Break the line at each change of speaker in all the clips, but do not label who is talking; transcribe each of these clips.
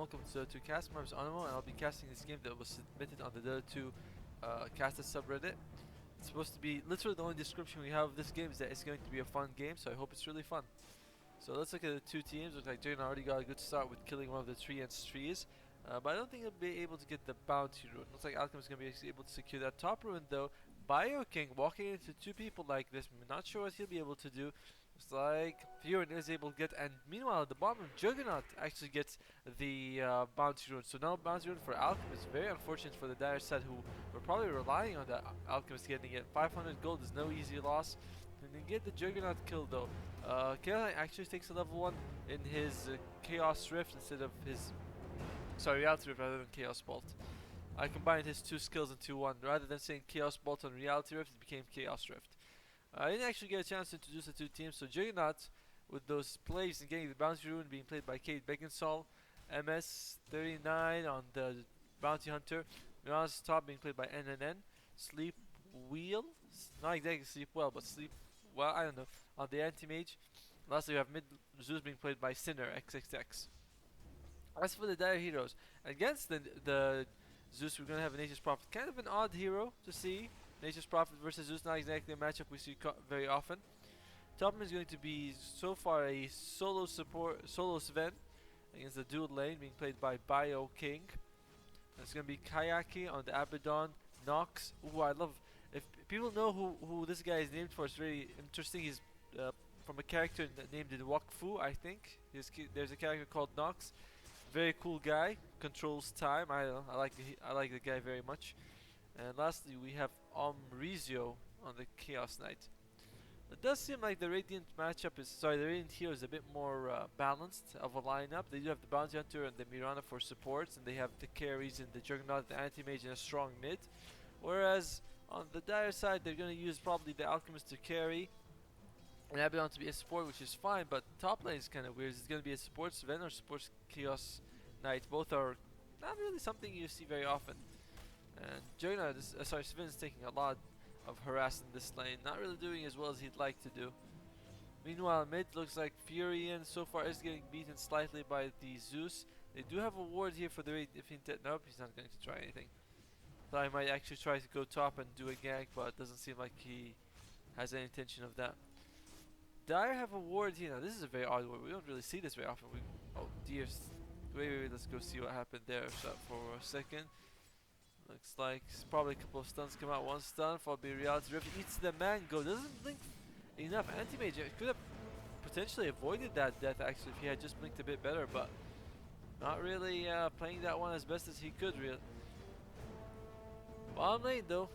welcome to Dota 2 Cast. My name is Animo and I'll be casting this game that was submitted on the Dota 2 casted subreddit. It's supposed to be literally the only description we have of this game is that it's going to be a fun game, so I hope it's really fun. So let's look at the two teams. Looks like Jayden already got a good start with killing one of the trees. But I don't think he'll be able to get the bounty rune. Looks like Alchemist is going to be able to secure that top rune though. Bio King walking into two people like this. I'm not sure what he'll be able to do. Looks like Furion is able to get, and meanwhile at the bottom Juggernaut actually gets the bounty rune. So now bounty rune for Alchemist. Very unfortunate for the Dire side who were probably relying on that Alchemist getting it. 500 gold is no easy loss. And then get the Juggernaut kill though. Chaos actually takes a level 1 in his Chaos Rift instead of his Reality Rift rather than Chaos Bolt. I combined his two skills into one. Rather than saying Chaos Bolt on Reality Rift, it became Chaos Rift. I didn't actually get a chance to introduce the two teams, so Juggernaut with those plays and getting the Bounty Rune being played by Kate Beckinsale, MS39 on the Bounty Hunter, Mirana's top being played by NNN, Sleep Wheel, not exactly Sleep Well, but Sleep Well, I don't know, on the Anti-Mage. Lastly we have Mid Zeus being played by Sinner XXX. As for the Dire Heroes, against the Zeus we're going to have a Nature's Prophet, kind of an odd hero to see. Nature's Prophet versus Zeus, not exactly a matchup we see very often. Top is going to be so far a solo Sven against the dual lane being played by Bio King. It's going to be Kayaki on the Abaddon, Nox. Ooh, I love, if people know who this guy is named for, it's very interesting. He's from a character named Wakfu, I think. There's a character called Nox. Very cool guy, controls time. I don't know, I like the guy very much. And lastly we have Omrizio on the Chaos Knight. It does seem like the Radiant matchup is, the Radiant hero is a bit more balanced of a lineup. They do have the Bounty Hunter and the Mirana for supports, and they have the carries and the Juggernaut, the Anti-Mage, and a strong mid. Whereas on the Dire side they're going to use probably the Alchemist to carry and Abaddon to be a support, which is fine, but top lane is kind of weird. It's going to be a support Sven or support Chaos Knight. Both are not really something you see very often. And Juggernaut Sven is taking a lot of harassing this lane, not really doing as well as he'd like to do. Meanwhile, mid looks like Furion so far is getting beaten slightly by the Zeus. They do have a ward here for the raid. If he nope, he's not going to try anything. Thought I might actually try to go top and do a gank, but it doesn't seem like he has any intention of that. Dire have a ward here. Now this is a very odd ward. We don't really see this very often. Oh dear. Wait, let's go see what happened there for a second. Looks like probably a couple of stuns come out. One stun followed by Reality Rift. Eats the mango. Doesn't blink enough. Anti-Mage could have potentially avoided that death actually if he had just blinked a bit better, but not really playing that one as best as he could really. Bottom lane though,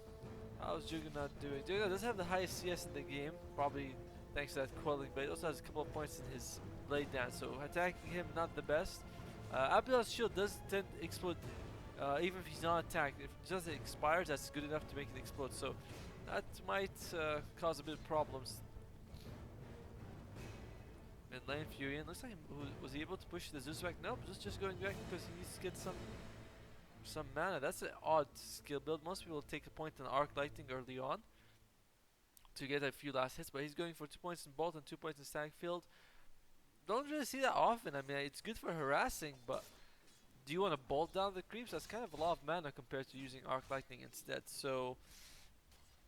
how's Juggernaut doing? Juggernaut does have the highest CS in the game, probably thanks to that quelling, but he also has a couple of points in his blade dance, so attacking him not the best. Abaddon's shield does tend to explode even if he's not attacked. If it just expires, that's good enough to make it explode, so that might cause a bit of problems. Mid lane Furion, looks like was he able to push the Zeus back? Nope, just going back because he needs to get some mana. That's an odd skill build. Most people take a point in Arc Lightning early on to get a few last hits, but he's going for 2 points in Bolt and 2 points in Static Field. Don't really see that often. I mean, it's good for harassing, but do you want to bolt down the creeps? That's kind of a lot of mana compared to using Arc Lightning instead. So,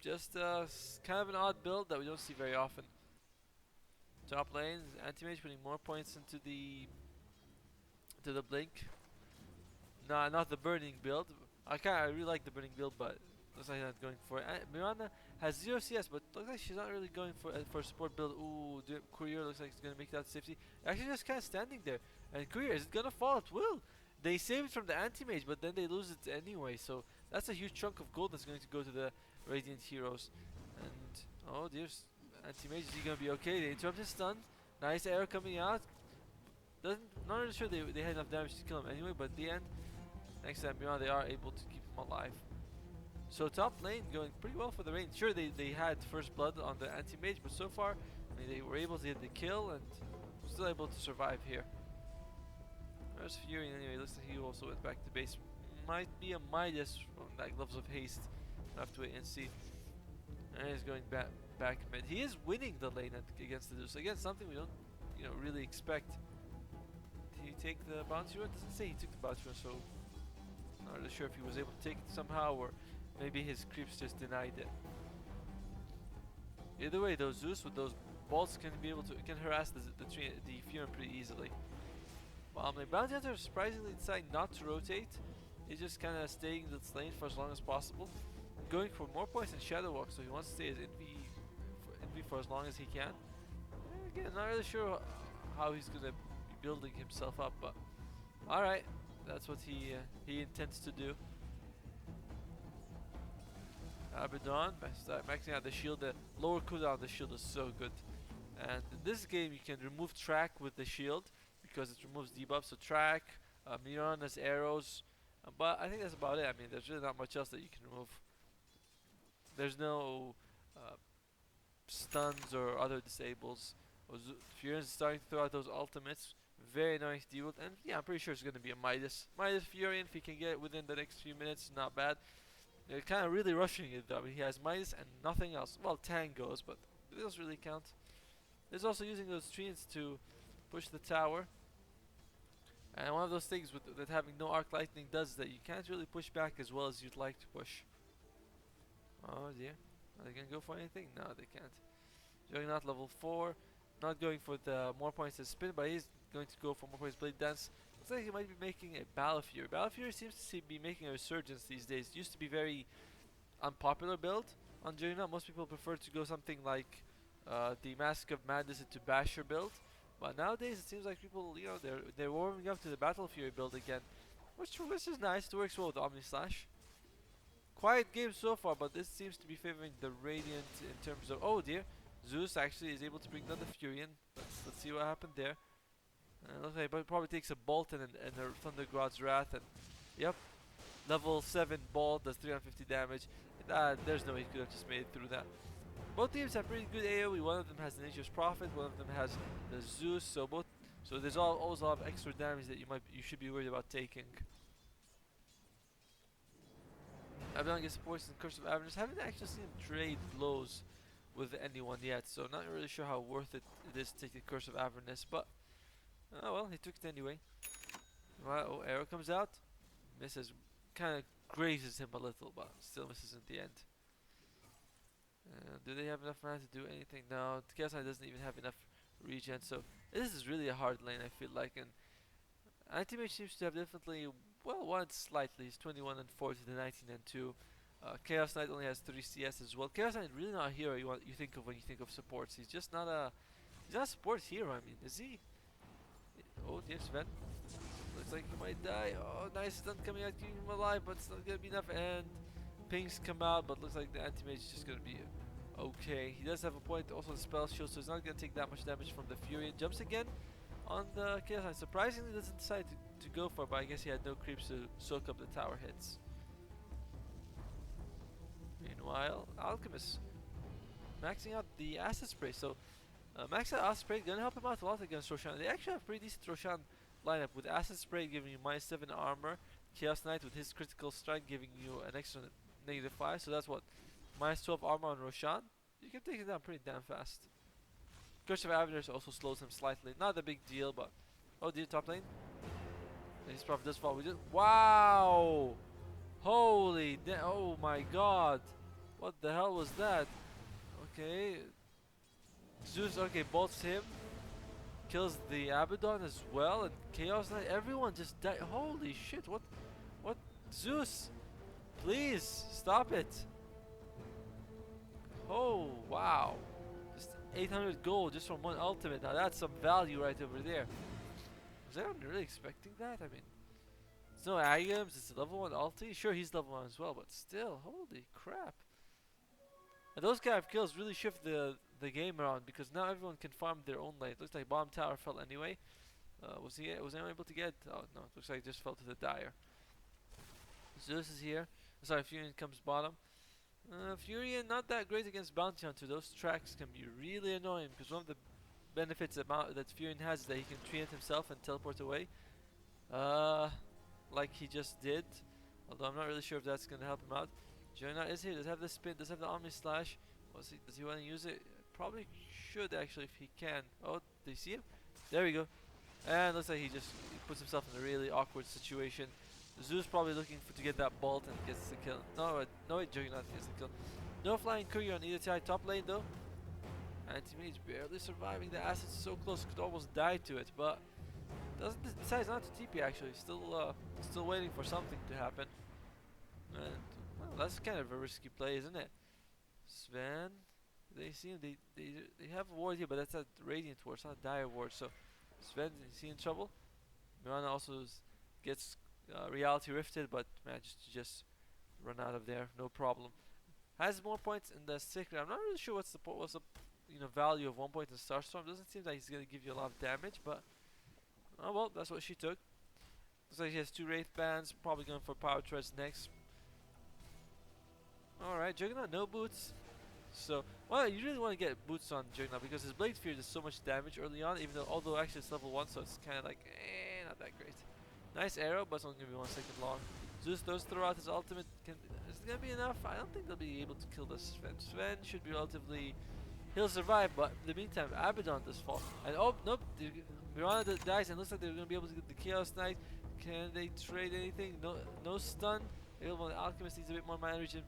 just kind of an odd build that we don't see very often. Top lane, Anti-Mage putting more points into the blink. Nah, not the burning build. I really like the burning build, but looks like not going for it. Mirana has 0 CS, but looks like she's not really going for a support build. Ooh, Courier looks like it's gonna make that safety. Actually, just kind of standing there. And Courier, is it gonna fall? It will. They save it from the Anti-Mage, but then they lose it anyway. So that's a huge chunk of gold that's going to go to the Radiant heroes. And oh dear, Anti-Mage, is he gonna be okay? They interrupt his stun. Nice arrow coming out. Not really sure they had enough damage to kill him anyway, but at the end, thanks to that Mirana, they are able to keep him alive. So top lane going pretty well for the Rain. Sure, they had first blood on the Anti-Mage, but so far, I mean, they were able to get the kill and still able to survive here. There's Fury anyway. Looks like he also went back to base. Might be a Midas from that Gloves of Haste. We'll have to wait and see. And he's going back mid. He is winning the lane against the Zeus. Again, something we don't really expect. He take the bounty run? It doesn't say he took the bounty run, so not really sure if he was able to take it somehow, or maybe his creeps just denied it. Either way, those Zeus with those bolts can harass the Furion pretty easily. The bounty hunter surprisingly decided not to rotate. He's just kind of staying in this lane for as long as possible, going for more points in Shadow Walk, so he wants to stay as NV for as long as he can. Again, not really sure how he's gonna be building himself up, but alright, that's what he intends to do. Abaddon, maxing out the shield. The lower cooldown of the shield is so good, and in this game you can remove track with the shield because it removes debuffs. So track, Miron has arrows, but I think that's about it. I mean, there's really not much else that you can remove. There's no stuns or other disables. Furion's starting to throw out those ultimates. Very nice deal with, and yeah, I'm pretty sure it's going to be a Midas Furion if he can get it within the next few minutes. Not bad. They're kind of really rushing it though. I mean, he has Midas and nothing else. Well, Tangos, but it doesn't really count. There's also using those trees to push the tower. And one of those things with having no arc lightning does is that you can't really push back as well as you'd like to push. Oh dear. Are they going to go for anything? No, they can't. Juggernaut level 4. Not going for the more points to spin, but he's going to go for more points Blade Dance. Looks like he might be making a Battlefury. Battlefury seems to be making a resurgence these days. It used to be very unpopular build on Juggernaut. Most people prefer to go something like the Mask of Madness into Basher build. But nowadays it seems like people, you know, they're warming up to the Battlefury build again, which is nice. It works well with Omni Slash. Quiet game so far, but this seems to be favoring the Radiant in terms of, oh dear, Zeus actually is able to bring down the Furion. Let's see what happened there. Looks like it probably takes a bolt and a Thunder God's Wrath, and yep, level 7 bolt does 350 damage. There's no way he could have just made it through that. Both teams have pretty good AoE. One of them has the Nature's Prophet, one of them has the Zeus. So there's always a lot of extra damage that you should be worried about taking. Abaddon gets supports in Curse of Avernus. Haven't actually seen him trade blows with anyone yet, so not really sure how worth it is to take the Curse of Avernus, but oh well, he took it anyway. Right, oh, arrow comes out, misses, kind of grazes him a little, but still misses in the end. Do they have enough mana to do anything? No, the Chaos Knight doesn't even have enough regen, so this is really a hard lane, I feel like, and Anti-Mage seems to have definitely, well, won slightly. He's 21 and 4 to the 19 and 2. Chaos Knight only has 3 CS as well. Chaos Knight really not a hero you think of when you think of supports. He's just not a support hero. I mean, is he? Oh, dear, Sven. Looks like he might die. Oh, nice stun coming out, keeping him alive, but it's not gonna be enough. And pings come out, but looks like the Anti-Mage is just gonna be okay. He does have a point, also the spell shield, so he's not gonna take that much damage from the Furion. Jumps again on the Chaos Knight. Surprisingly, doesn't decide to go for it, but I guess he had no creeps to soak up the tower hits. Meanwhile, Alchemist maxing out the Acid Spray. So, max out Acid Spray gonna help him out a lot against Roshan. They actually have a pretty decent Roshan lineup with Acid Spray giving you -7 armor, Chaos Knight with his critical strike giving you an extra -5. So that's what, -12 armor on Roshan. You can take it down pretty damn fast. Curse of Avernus also slows him slightly. Not a big deal, but oh dear, top lane. His Prophet does fall. We just wow! Holy, oh my God! What the hell was that? Okay, Zeus. Okay, bolts him, kills the Abaddon as well, and Chaos Knight. Everyone just died. Holy shit! What? Zeus, please stop it! Oh wow! Just 800 gold just from one ultimate. Now that's some value right over there. Was anyone really expecting that? I mean, it's no items, it's a level 1 ulti. Sure, he's level 1 as well, but still, holy crap. And those kind of kills really shift the game around, because now everyone can farm their own lane. It looks like bottom tower fell anyway. Was anyone able to get? Oh no, it looks like it just fell to the Dire. Zeus is here. Sorry, Furion comes bottom. Furion not that great against Bounty Hunter. Those tracks can be really annoying, because one of the benefits that Furion has is that he can treant himself and teleport away. Like he just did. Although I'm not really sure if that's gonna help him out. Juggernaut is here, does have the spin, does have the Omni Slash. Does he want to use it? Probably should actually if he can. Oh, do you see him? There we go. And looks like he puts himself in a really awkward situation. Zeus probably looking to get that bolt and gets the kill. No, wait, Juggernaut gets the kill. No flying courier on either side top lane though. Anti-Mage barely surviving. The asset's so close, could almost die to it, but decides not to TP actually. Still waiting for something to happen. And well, that's kind of a risky play, isn't it? Sven, they seem they have a ward here, but that's a radiant ward, it's not a dire ward. So Sven is he in trouble? Mirana also gets reality rifted, but managed to just run out of there, no problem. Has more points in the secret. I'm not really sure what's the value of 1 point in Starstorm. Doesn't seem like he's gonna give you a lot of damage, but oh well, that's what she took. Looks like he has 2 Wraith Bands, probably going for Power Treads next. Alright, Juggernaut, no boots. So, well, you really want to get boots on Juggernaut because his Blade Fear does so much damage early on, even though, although actually it's level 1, so it's kind of like, not that great. Nice arrow, but it's only going to be 1 second long. Zeus does throw out his ultimate. Is it going to be enough? I don't think they'll be able to kill this Sven. Sven should be relatively... He'll survive, but in the meantime, Abaddon does fall. And oh, nope, Mirana dies, and looks like they're going to be able to get the Chaos Knight. Can they trade anything? No stun. Available Alchemist needs a bit more mana regen.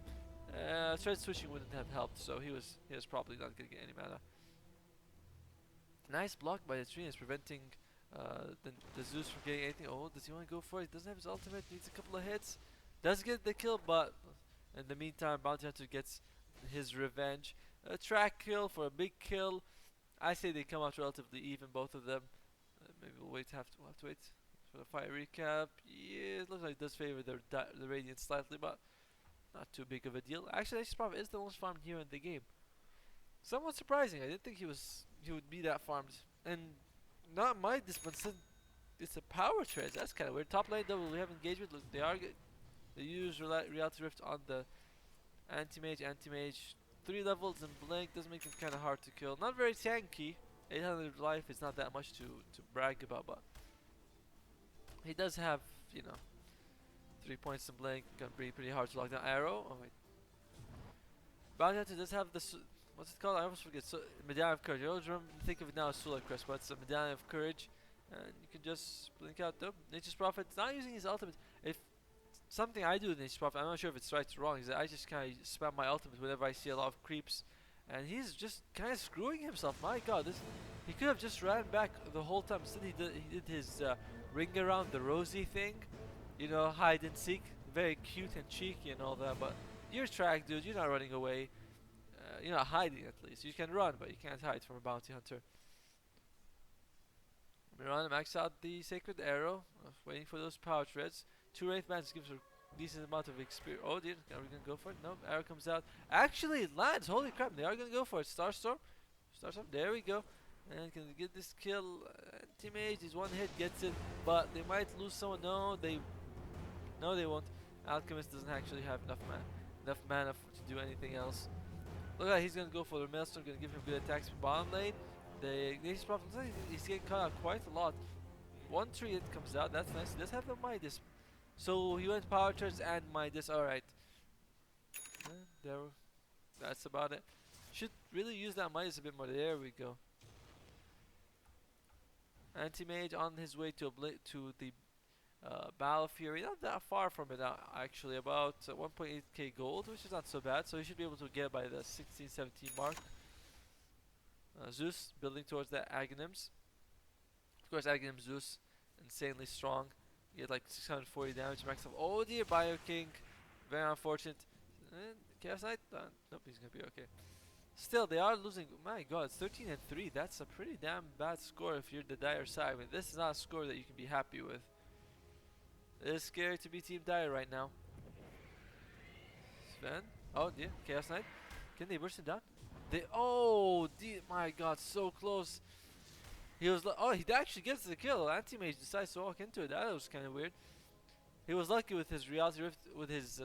Thread switching wouldn't have helped, so he was probably not going to get any mana. Nice block by the tree, is preventing the Zeus from getting anything. Oh, does he want to go for it? He doesn't have his ultimate, needs a couple of hits. Does get the kill, but in the meantime, Bounty Hunter gets his revenge. A track kill for a big kill. I say they come out relatively even, both of them. Maybe we'll have to wait for the fire recap. Yeah, it looks like it does favor the Radiant slightly, but not too big of a deal. Actually, Aegis Prophet is the most farmed hero in the game. Somewhat surprising. I didn't think he would be that farmed. And not my dispense. It's a power tread. That's kind of weird. Top lane double. We have engagement. Look, they use reality rift on the anti-mage. 3 levels in blink does make him kind of hard to kill. Not very tanky. 800 life is not that much to brag about, but he does have 3 points in blink. Gonna be pretty hard to lock down. Arrow. Oh wait. Bounty Hunter does have this. What's it called? I always forget. So, Medallion of Courage. I always think of it now as Solar Crest, but it's a Medallion of Courage. And you can just blink out though. Nature's Prophet not using his ultimate. If something I do in Nature's Prophet, I'm not sure if it's right or wrong, is that I just kind of spam my ultimate whenever I see a lot of creeps. And he's just kind of screwing himself. My god, he could have just ran back the whole time. Instead he did his ring around the rosy thing. Hide and seek. Very cute and cheeky and all that, but you're track, dude. You're not running away. You're not hiding at least. You can run, but you can't hide from a bounty hunter. Mirana max out the Sacred Arrow, waiting for those power treads. 2 Wraith Bands gives her a decent amount of experience. Oh dear, are we gonna go for it? No, arrow comes out. Actually, it lands. Holy crap, they are gonna go for it. Starstorm, there we go. And can they get this kill? Anti-Mage, this one hit gets it, but they might lose someone. No, they won't. Alchemist doesn't actually have enough mana to do anything else. Look like he's gonna go for the Maelstrom, gonna give him good attacks from bottom lane. The Nature's Prophet, he's getting cut out quite a lot. 1 tree hit comes out, that's nice. He does have the Midas. So he went Power Charge and Midas, alright. That's about it. Should really use that Midas a bit more. There we go. Anti-Mage on his way to the Battle Fury, not that far from it actually, about 1.8k gold, which is not so bad, so he should be able to get by the 16-17 mark. Zeus building towards the Aghanims. Of course, Aghanim Zeus, insanely strong. You get like 640 damage max up. Oh dear, Bio King, very unfortunate. And Chaos Knight, nope, he's gonna be okay. Still, they are losing. My god, it's 13-3. That's a pretty damn bad score if you're the Dire side. I mean, this is not a score that you can be happy with. It is scary to be Team Dire right now. Sven. Oh, yeah. Chaos Knight. Can they burst him down? Oh, my god, so close. He was oh, he actually gets the kill. Anti-Mage decides to walk into it. That was kind of weird. He was lucky with his Reality Rift, with his,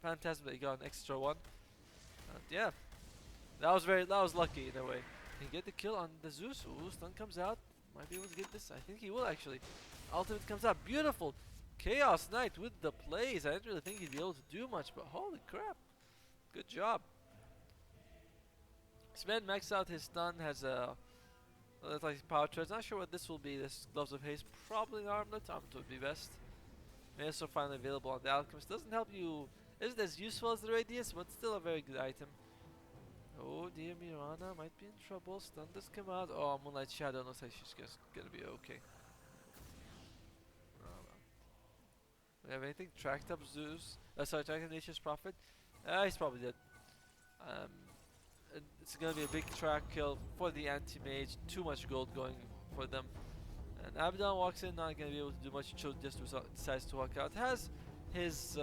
Phantasm that he got an extra one. Yeah. That was lucky in a way. Can he get the kill on the Zeus? Ooh, stun comes out. Might be able to get this. I think he will actually. Ultimate comes out. Beautiful. Chaos Knight with the plays. I didn't really think he'd be able to do much, but holy crap. Good job. Sven maxed out his stun, has a That's like power treads. Not sure what this will be. This gloves of haste, probably an armlet. Armlet would be best. May also finally available on the alchemist. Doesn't help you. Isn't as useful as the radius, but still a very good item. Oh dear, Mirana might be in trouble. Stun does come out. Oh, Moonlight Shadow looks like she's just gonna be okay. We have anything? Tracked up Zeus. Sorry, tracked up Nature's Prophet. He's probably dead. Um, it's gonna be a big track kill for the anti-mage. Too much gold going for them. And Abaddon walks in, not gonna be able to do much. Just decides to walk out. Has his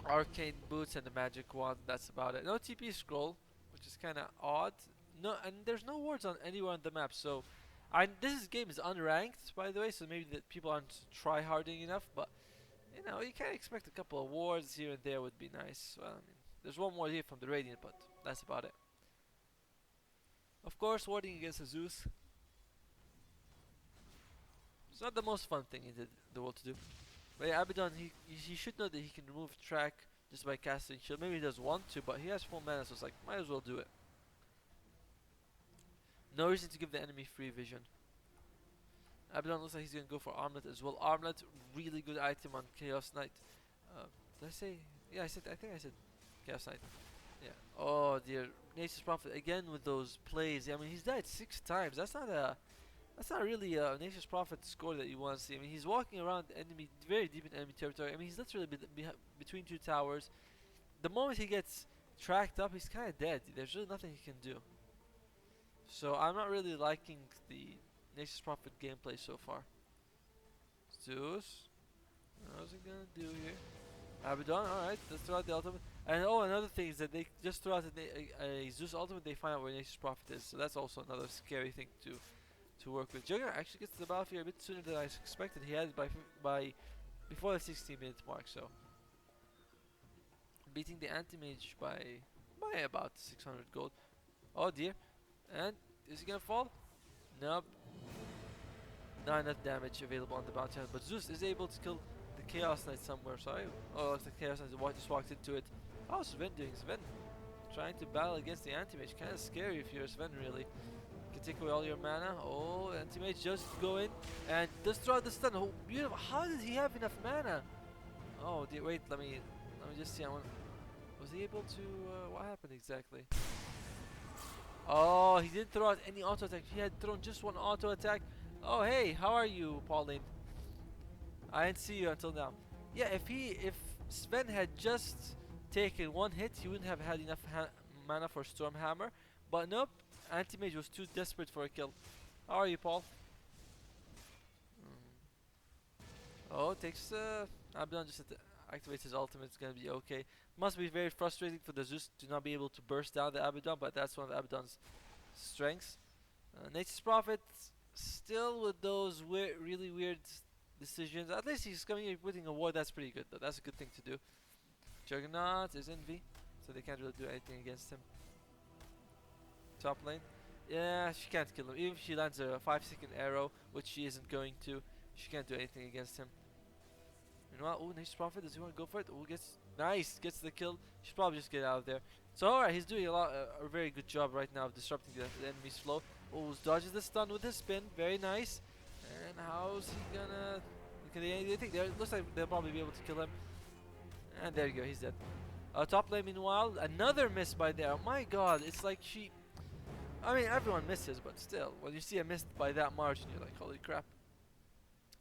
arcane boots and the magic wand. That's about it. No TP scroll, which is kind of odd. No, and there's no wards on anywhere on the map. So, this game is unranked, by the way. So maybe that people aren't try-harding enough. But you know, you can expect a couple of wards here and there would be nice. Well, I mean, there's one more here from the Radiant, but that's about it. Of course, warding against a Zeus. It's not the most fun thing in the world to do. But yeah, Abaddon, he should know that he can remove track just by casting shield. Maybe he does want to, but he has full mana, so it's like, might as well do it. No reason to give the enemy free vision. Abaddon looks like he's gonna go for Armlet as well. Armlet, really good item on Chaos Knight. Did I say? Yeah, I think I said Chaos Knight. Yeah. Oh dear, Nature's Prophet again with those plays. I mean, he's died 6 times. That's not really a Nature's Prophet score that you want to see. I mean, he's walking around enemy, very deep in enemy territory. I mean, he's literally between 2 towers. The moment he gets tracked up, he's kind of dead. There's really nothing he can do. So I'm not really liking the Nature's Prophet gameplay so far. Zeus, how's he gonna do here? Abaddon, alright, let's throw out the ultimate. And oh, another thing is that they just throw out a Zeus ultimate, they find out where Nature's Prophet is. So that's also another scary thing to work with. Juggernaut actually gets to the battlefield a bit sooner than I expected. He had it by before the 16-minute mark, so beating the anti-mage by about 600 gold. Oh dear. And is he gonna fall? Nope. Not enough damage available on the bounty hunter, but Zeus is able to kill the Chaos Knight somewhere. Sorry. Oh, it's the Chaos Knight just walked into it. How's Sven doing? Sven trying to battle against the anti-mage. Kind of scary if you're Sven, really. Can take away all your mana. Oh, anti-mage just go in and just throw out the stun. Oh, beautiful. How did he have enough mana? Oh dear, wait, let me just see. Was he able to what happened exactly? Oh, he didn't throw out any auto attack. He had thrown just one auto attack. Oh hey, how are you, Pauline? I didn't see you until now. Yeah, if Sven had just taken one hit, he wouldn't have had enough mana for Stormhammer. But nope, Anti-Mage was too desperate for a kill. How are you, Paul? Oh, takes Abaddon just activates his ultimate. It's gonna be okay. Must be very frustrating for the Zeus to not be able to burst down the Abaddon, but that's one of Abaddon's strengths. Nature's Prophet still with those really weird decisions. At least he's coming here putting a ward. That's pretty good though. That's a good thing to do. Juggernaut is Envy, so they can't really do anything against him. Top lane. Yeah, she can't kill him. Even if she lands a 5-second arrow, which she isn't going to, she can't do anything against him. Meanwhile, oh, Nature's Prophet, does he want to go for it? Oh, gets the kill. Should probably just get out of there. So alright, he's doing a very good job right now of disrupting the enemy's flow. Oh, dodges the stun with his spin, very nice. And how's he gonna? They think looks like they'll probably be able to kill him. And there you go, he's dead. Top lane, meanwhile, another miss by there. Oh my God, it's like she. I mean, everyone misses, but still, when you see a miss by that margin, you're like, holy crap.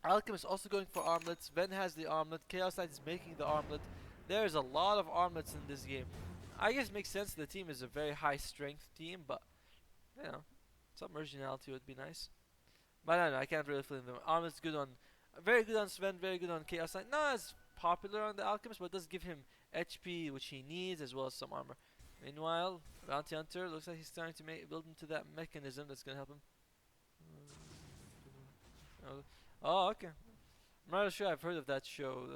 Alchemist also going for armlets. Ven has the armlet. Chaos Knight is making the armlet. There's a lot of armlets in this game. I guess it makes sense. The team is a very high strength team, but you know, some originality would be nice. But I don't know, I can't really feel them. Armlet's good on, very good on Sven, very good on Chaos Knight. Not as popular on the Alchemist, but does give him HP, which he needs, as well as some armor. Meanwhile, Bounty Hunter looks like he's starting to build into that mechanism that's gonna help him. Oh, okay. I'm not sure I've heard of that show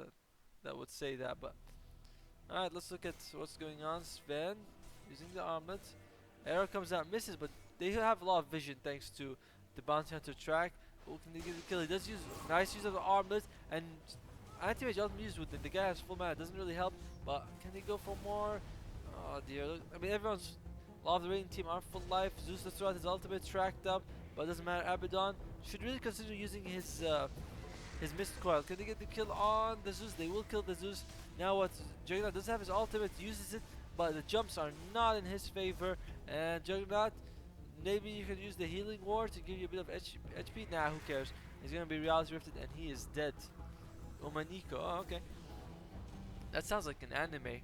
that would say that, but alright, let's look at what's going on. Sven using the armlet. Arrow comes out, misses, but they have a lot of vision thanks to the Bounty Hunter track. Oh, can they get the kill? He does use nice use of the armlet, and anti-mage ultimate used with it. The guy has full mana, doesn't really help, but can they go for more? Oh dear, look, I mean, a lot of the Radiant team are full life. Zeus throws out his ultimate, tracked up. but it doesn't matter. Abaddon should really consider using his mist coil. Can they get the kill on the Zeus? They will kill the Zeus. Now what? Juggernaut does have his ultimate, uses it, but the jumps are not in his favor. And Juggernaut, maybe you can use the healing ward to give you a bit of HP. Nah, who cares? He's gonna be reality rifted and he is dead. Omaniko, oh okay. That sounds like an anime.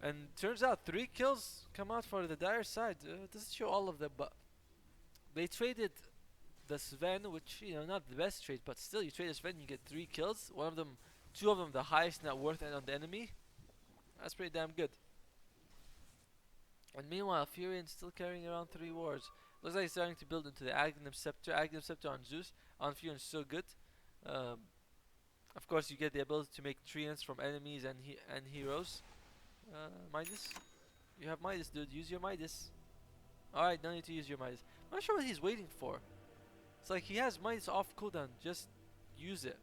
And turns out 3 kills come out for the dire side. It doesn't show all of them, but they traded the Sven, which, you know, not the best trade, but still, you trade a Sven, you get 3 kills. One of them, 2 of them, the highest net worth and on the enemy. That's pretty damn good. And meanwhile, Furion still carrying around 3 wards. Looks like he's starting to build into the Aghanim Scepter. Aghanim Scepter on Zeus, on Furion is so good. Of course, you get the ability to make treants from enemies and heroes. Midas? You have Midas, dude. Use your Midas. Alright, no need to use your Midas. I'm not sure what he's waiting for. It's like he has Midas off cooldown. Just use it.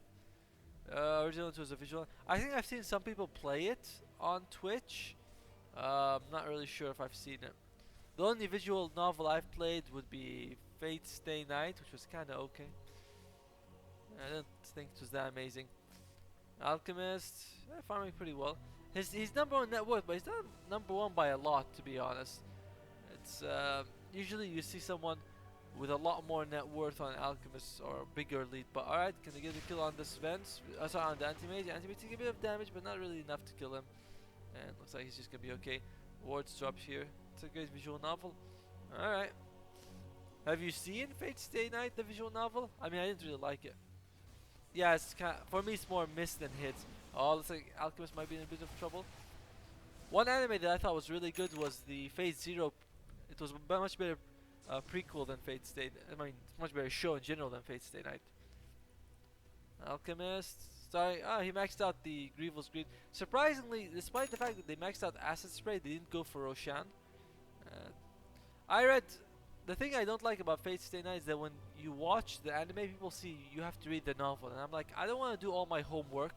Original was a visual. I think I've seen some people play it on Twitch. I'm not really sure if I've seen it. The only visual novel I've played would be Fate Stay Night, which was kinda okay. I don't think it was that amazing. Alchemist, farming pretty well. He's number 1 net worth, but he's not number 1 by a lot, to be honest. It's usually you see someone with a lot more net worth on Alchemist or bigger lead. But alright, can they get a kill on the Svens? Sorry, on the Anti-Mage. Anti-Mage taking a bit of damage, but not really enough to kill him. And looks like he's just gonna be okay. Wards drop here. It's a great visual novel. Alright. Have you seen Fate Stay Night, the visual novel? I mean, I didn't really like it. Yeah, it's for me it's more miss than hit. Oh, looks like Alchemist might be in a bit of trouble. One anime that I thought was really good was the Fate Zero. It was a much better prequel than Fate Stay. I mean, much better show in general than Fate Stay Night. Alchemist. Sorry, he maxed out the Grievous Greed. Surprisingly, despite the fact that they maxed out Acid Spray, they didn't go for Roshan. I read. The thing I don't like about Fate Stay Night is that when you watch the anime, people see you have to read the novel, and I'm like, I don't want to do all my homework.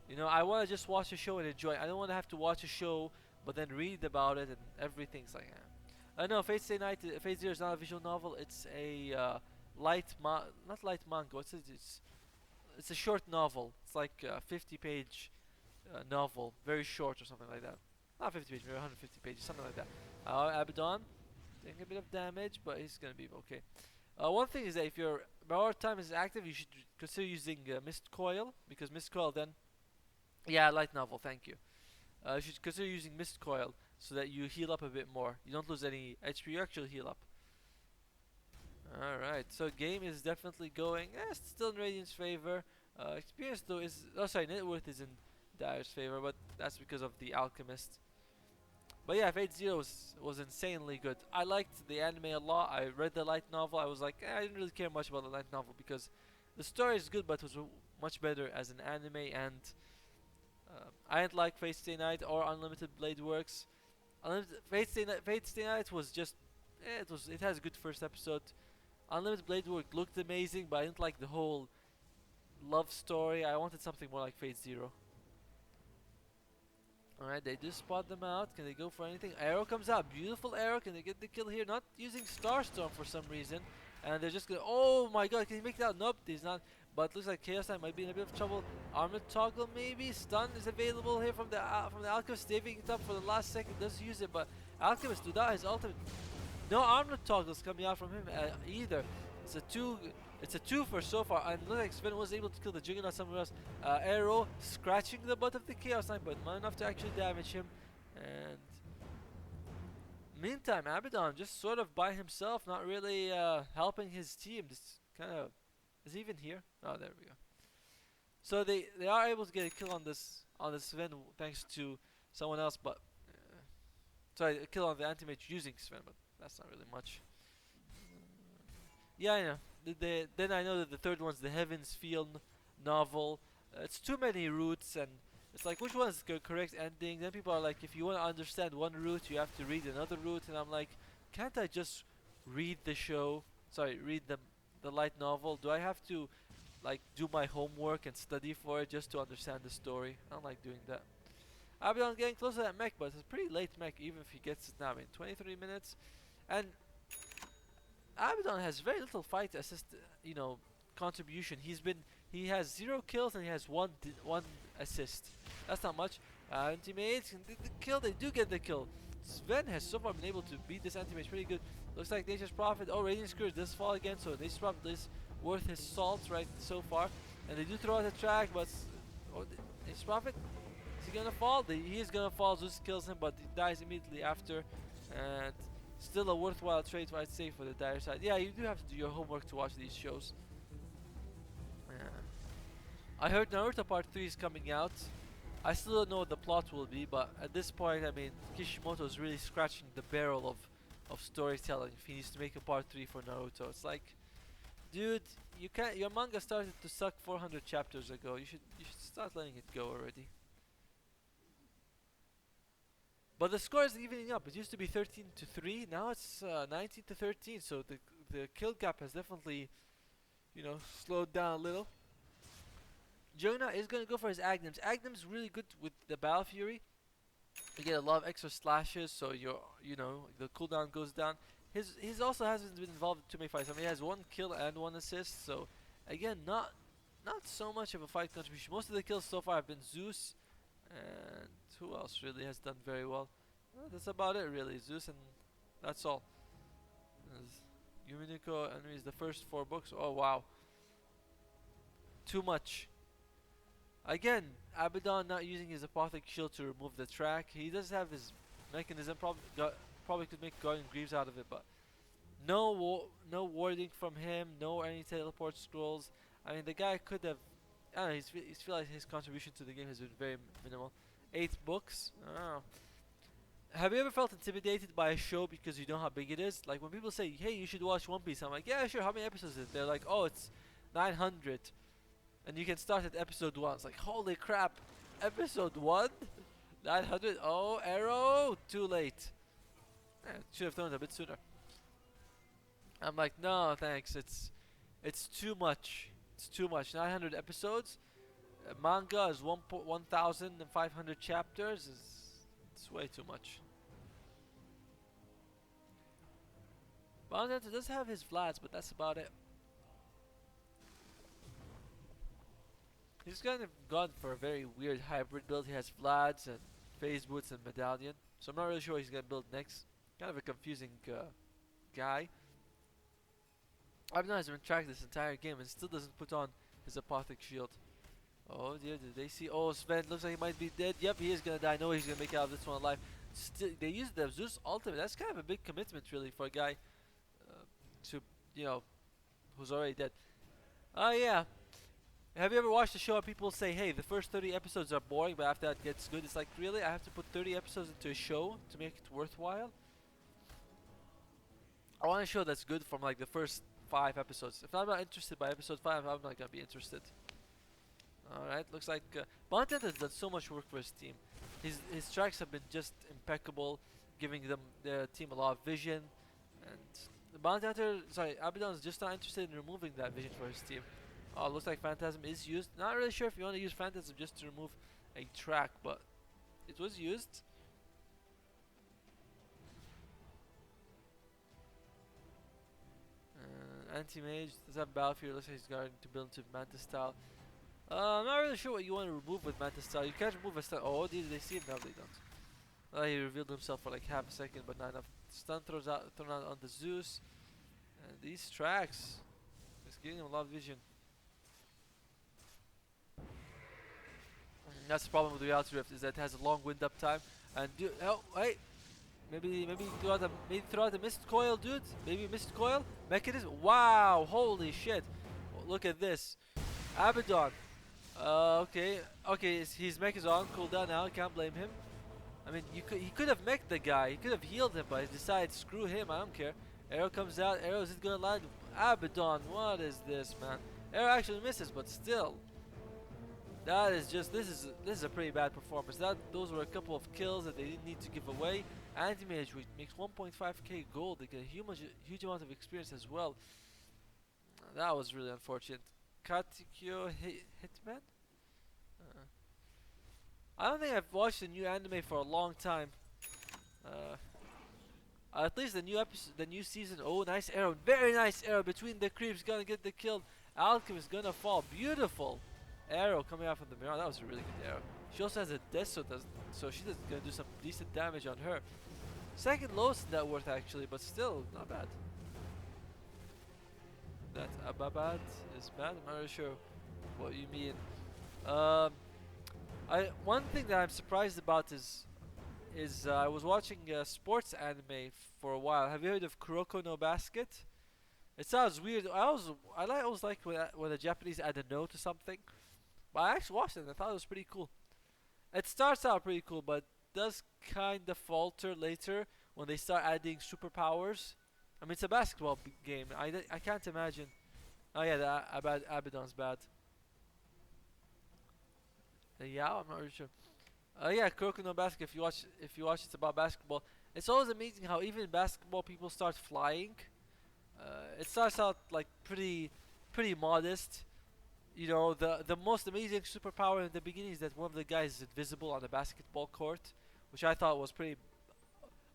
You know, I want to just watch a show and enjoy it. I don't want to have to watch a show but then read about it and everything's like that. No, Fate Stay Night, Fate Zero is not a visual novel. It's a not light manga. It's a short novel. It's like a 50-page novel, very short or something like that. Not 50 pages, maybe 150 pages, something like that. Abaddon, taking a bit of damage, but he's gonna be okay. One thing is that if your Power Time is active, you should consider using Mist Coil, because Mist Coil then... Yeah, light novel, thank you. You should consider using Mist Coil so that you heal up a bit more. You don't lose any HP, you actually heal up. Alright, so game is definitely going, still in Radiant's favor. Experience though is... Oh sorry, net worth is in Dire's favor, but that's because of the Alchemist. But yeah, Fate Zero was insanely good. I liked the anime a lot. I read the light novel. I was like, I didn't really care much about the light novel because the story is good, but it was much better as an anime. And I didn't like Fate Stay Night or Unlimited Blade Works. Fate Stay Night was just, it has a good first episode. Unlimited Blade Work looked amazing, but I didn't like the whole love story. I wanted something more like Fate Zero. Alright, they do spot them out. Can they go for anything? Arrow comes out. Beautiful arrow. Can they get the kill here? Not using Starstorm for some reason. And they're just gonna... Oh my god, can he make that? Nope, he's not. But looks like Chaos Knight might be in a bit of trouble. Armored Toggle maybe. Stun is available here from the Alchemist. Saving it up for the last second. Does use it, but Alchemist without his ultimate... No Armored Toggles coming out from him either. It's a twofer so far, and looks like Sven was able to kill the Juggernaut somewhere else. Arrow scratching the butt of the Chaos Knight, but not enough to actually damage him. And meantime, Abaddon just sort of by himself, not really helping his team. Just kind of... Is he even here? Oh, there we go. So they are able to get a kill on this Sven thanks to someone else, but sorry, a kill on the Anti-Mage using Sven, but that's not really much. Yeah, I know. Then I know that the third one's the Heaven's Field novel. It's too many routes, and it's like, which one's the correct ending? Then people are like, if you want to understand one route, you have to read another route, and I'm like, can't I just read the show? Sorry, read the light novel. Do I have to like do my homework and study for it just to understand the story? I don't like doing that. Abaddon getting close to that mech, but it's a pretty late mech, even if he gets it now. I mean, 23 minutes, and Abaddon has very little fight assist, you know, contribution. He has 0 kills and he has one assist. That's not much. Anti-mates can get the kill. They do get the kill. Sven has so far been able to beat this anti-mage pretty good. Looks like Nature's Prophet. Oh, Radiant Scourge does fall again, so Nature's Prophet is worth his salt right so far. And they do throw out a track, but Nature's Prophet, is he gonna fall? He is gonna fall. Zeus kills him, but he dies immediately after. And still a worthwhile trade, I'd say, for the dire side. Yeah, you do have to do your homework to watch these shows. Yeah. I heard Naruto Part 3 is coming out. I still don't know what the plot will be, but at this point, I mean, Kishimoto is really scratching the barrel of storytelling. If he needs to make a Part 3 for Naruto, it's like, dude, you can't. Your manga started to suck 400 chapters ago. You should start letting it go already. But the score is evening up. It used to be 13 to 3. Now it's 19 to 13. So the kill gap has definitely, you know, slowed down a little. Jonah is going to go for his Agnem's. Agnem's really good with the Battle Fury. You get a lot of extra slashes, so you know, the cooldown goes down. His also hasn't been involved in too many fights. I mean, he has 1 kill and 1 assist. So again, not so much of a fight contribution. Most of the kills so far have been Zeus, and who else really has done very well? That's about it really. Zeus, and that's all. Yuminiko enemies the first 4 books. Oh wow, too much. Again, Abaddon not using his Apothic Shield to remove the track. He does have his mechanism. Probably could make Guardian Greaves out of it, but no warding from him. No any teleport scrolls. I mean, the guy could have. I don't know. He's feel like his contribution to the game has been very minimal. 8 books. I don't know. Have you ever felt intimidated by a show because you know how big it is? Like when people say, "Hey, you should watch One Piece," I'm like, "Yeah, sure." How many episodes is it? They're like, "Oh, it's 900." And you can start at episode 1. It's like, holy crap, episode 1? 900? Oh, Arrow? Too late. Should have done it a bit sooner. I'm like, no, thanks. It's too much. It's too much. 900 episodes. Manga is 1,500 chapters. It's way too much. Bounty Hunter does have his Vlads, but that's about it. He's kind of gone for a very weird hybrid build. He has Vlads and Phase Boots and Medallion. So I'm not really sure what he's going to build next. Kind of a confusing guy. I've not been tracked this entire game and still doesn't put on his Apothic Shield. Oh dear, did they see? Oh, Sven looks like he might be dead. Yep, he is going to die. No, he's going to make it out of this one alive. Still, they used the Zeus ultimate. That's kind of a big commitment really for a guy to, you know, who's already dead. Oh yeah. Have you ever watched a show where people say, hey, the first 30 episodes are boring, but after that it gets good? It's like, really? I have to put 30 episodes into a show to make it worthwhile? I want a show that's good from like the first 5 episodes. If I'm not interested by episode 5, I'm not gonna be interested. Alright, looks like Bounty Hunter has done so much work for his team. His tracks have been just impeccable, giving their team a lot of vision. And the Bounty Hunter, sorry, Abaddon is just not interested in removing that vision for his team. Oh, looks like Phantasm is used. Not really sure if you want to use Phantasm just to remove a track, but it was used. Anti-Mage does have Battlefield. Looks like he's going to build into Mantis style. I'm not really sure what you want to remove with Mantis style. You can't remove a stun. Oh, did they see him? No, they don't. He revealed himself for like half a second, but not enough. Stun thrown out on the Zeus. And these tracks, it's giving him a lot of vision. That's the problem with the Reality Rift, is that it has a long wind up time. And hey, maybe throw out a mist coil, dude. Maybe mist coil mechanism. Wow, holy shit! Look at this, Abaddon. Okay, his mech is on cooldown now. Can't blame him. I mean, he could have meched the guy. He could have healed him, but he decided screw him. I don't care. Arrow comes out. Arrow is it gonna land? Abaddon, what is this, man? Arrow actually misses, but still. That is just this is a pretty bad performance. Those were a couple of kills that they didn't need to give away. Anti-Mage makes 1.5k gold. They get a huge amount of experience as well. That was really unfortunate. Katikyo Hitman? I don't think I've watched a new anime for a long time. Uh, at least the new episode, the new season. Oh, nice arrow, very nice arrow between the creeps. Gonna get the kill. Alchemist gonna fall. Beautiful arrow coming out from the mirror. That was a really good arrow. She also has a death, so she's gonna do some decent damage on her. Second lowest net worth actually, but still not bad. That Ababad is bad. I'm not really sure what you mean. Um, one thing that I'm surprised about is I was watching sports anime for a while. Have you heard of Kuroko no Basket? It sounds weird. I always like when the Japanese add a no to something. But I actually watched it and I thought it was pretty cool. It starts out pretty cool, but does kind of falter later when they start adding superpowers. I mean, it's a basketball game. I can't imagine. Oh yeah, the Abaddon's bad. The Yao, I'm not really sure. Yeah, Kuroko no Basket. If you watch, it's about basketball. It's always amazing how even basketball people start flying. It starts out like pretty modest. You know, the most amazing superpower in the beginning is that one of the guys is invisible on the basketball court, which I thought was pretty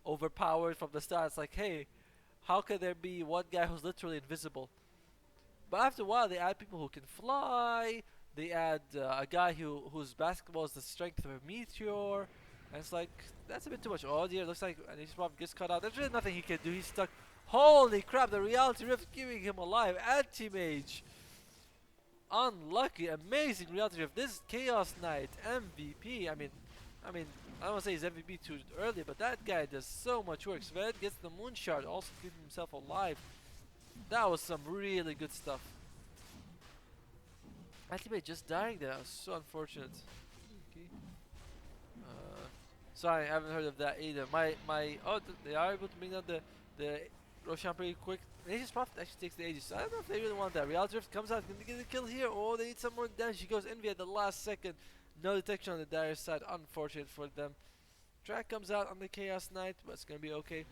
overpowered from the start. It's like, hey, how can there be one guy who's literally invisible? But after a while, they add people who can fly. They add a guy whose basketball is the strength of a meteor, and it's like that's a bit too much. Oh dear, looks like and he's probably gets cut out. There's really nothing he can do. He's stuck. Holy crap! The reality rift keeping him alive. Anti-mage. Unlucky. Amazing reality rift. This Chaos Knight MVP. I mean, I don't want to say he's MVP too early, but that guy does so much work. Sven gets the moon shard, also keeping himself alive. That was some really good stuff. Anti-mage just dying there. That was so unfortunate. Okay. Sorry, I haven't heard of that either. They are able to bring down the Roshan pretty quick. Nature's Prophet actually takes the ages. So I don't know if they really want that. Reality Rift comes out. Can they get a kill here? Oh, they need some more damage. She goes Envy at the last second. No detection on the dire side. Unfortunate for them. Track comes out on the Chaos Knight, but it's gonna be okay.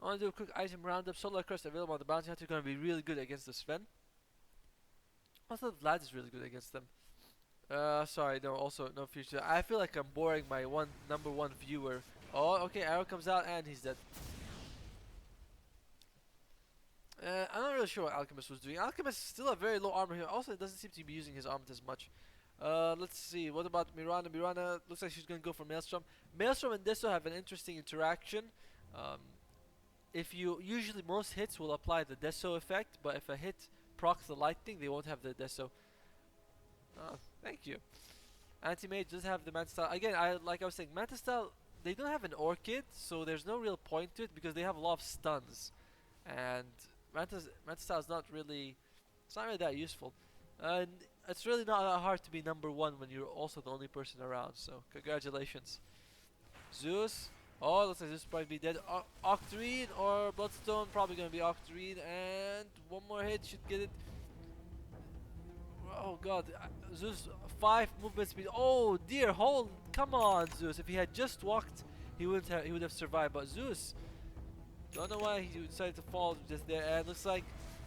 I want to do a quick item roundup. Solar Crest available on the Bounty Hunter. Going to be really good against the Sven. Also, Vlad is really good against them. Sorry, no, also no future. I feel like I'm boring my number one viewer. Oh, okay, arrow comes out and he's dead. I'm not really sure what Alchemist was doing. Alchemist is still a very low armor here. Also, it doesn't seem to be using his armor as much. Let's see. What about Mirana? Mirana looks like she's going to go for Maelstrom. Maelstrom and Deso have an interesting interaction. If you usually most hits will apply the Deso effect, but if a hit procs the lightning, they won't have the Deso. Oh, thank you. Anti-Mage does have the Manta Style. Again, like I was saying, Manta Style, they don't have an Orchid, so there's no real point to it because they have a lot of stuns. And Manta Style is not really, it's not really that useful. And it's really not that hard to be number one when you're also the only person around, so congratulations. Zeus. Oh, looks like Zeus might be dead. Octarine or Bloodstone, probably gonna be Octarine, and one more hit should get it. Oh god, Zeus 5 movement speed. Oh dear, come on Zeus. If he had just walked, he would have survived. But Zeus, don't know why he decided to fall just there. And looks like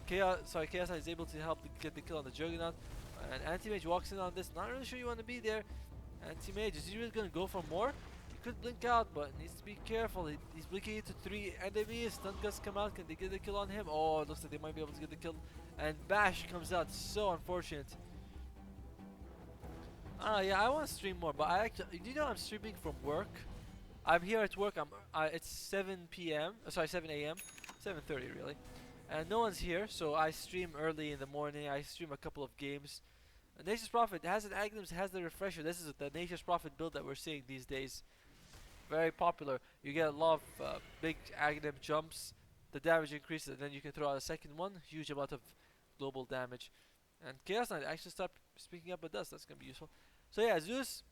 Chaos Knight is able to help get the kill on the Juggernaut. And Anti-Mage walks in on this. Not really sure you want to be there. Anti-Mage, is he really gonna go for more? He could blink out, but needs to be careful. He's blinking into 3 enemies. Stun gusts come out. Can they get the kill on him? Oh, it looks like they might be able to get the kill. And Bash comes out. So unfortunate. Yeah, I want to stream more, but you know, I'm streaming from work. I'm here at work. It's 7 p.m. Sorry, 7 a.m. 7:30 really, and no one's here. So I stream early in the morning. I stream a couple of games. Nature's Prophet has an Aghanim's, has the refresher. This is the Nature's Prophet build that we're seeing these days. Very popular. You get a lot of big Aghanim jumps. The damage increases, and then you can throw out a second one. Huge amount of global damage. And Chaos Knight actually start speaking up with dust. That's gonna be useful. So yeah, Zeus,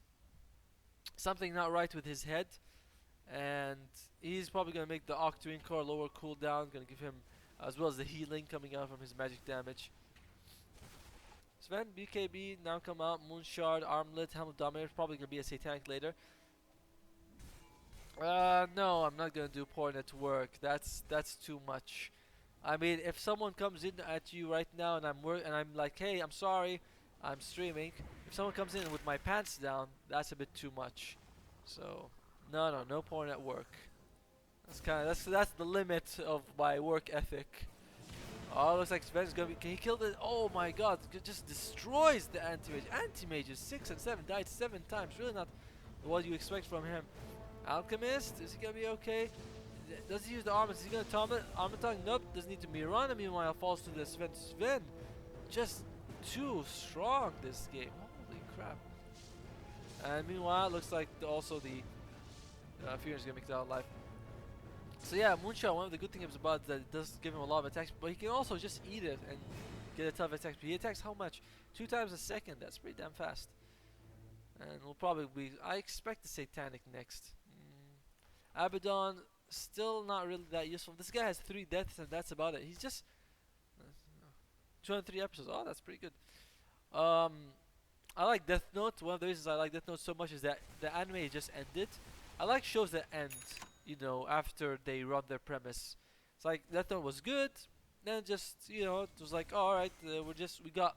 something not right with his head, and he's probably gonna make the Octarine core lower cooldown. Gonna give him as well as the healing coming out from his magic damage. Sven, BKB now come out. Moonshard, Armlet, Helm of Dominator. Probably gonna be a Satanic later. No, I'm not gonna do porn at work. That's too much. I mean, if someone comes in at you right now and I'm like, hey, I'm sorry, I'm streaming. If someone comes in with my pants down, that's a bit too much. So, no porn at work. That's the limit of my work ethic. Oh, looks like Sven's gonna be. He killed it. Oh my god, just destroys the anti-mage. Anti-mages 6 and 7 died 7 times. Really not what you expect from him. Alchemist, is he gonna be okay? Does he use the armor? Is he gonna armor tongue? Nope, doesn't need to Mirana. Meanwhile, falls to the Sven. Sven, just too strong this game. Holy crap. And meanwhile, looks like also the Furion is gonna make it out alive. So yeah, Moonshot, one of the good things about it that it does give him a lot of attacks, but he can also just eat it and get a ton of attacks. But he attacks how much? 2 times a second. That's pretty damn fast. And we'll probably be. I expect the Satanic next. Abaddon, still not really that useful. This guy has 3 deaths and that's about it. He's just 203 episodes. Oh, that's pretty good. I like Death Note. One of the reasons I like Death Note so much is that the anime just ended. I like shows that end, you know, after they run their premise. It's like Death Note was good, then just, you know, it was like, oh, alright, we got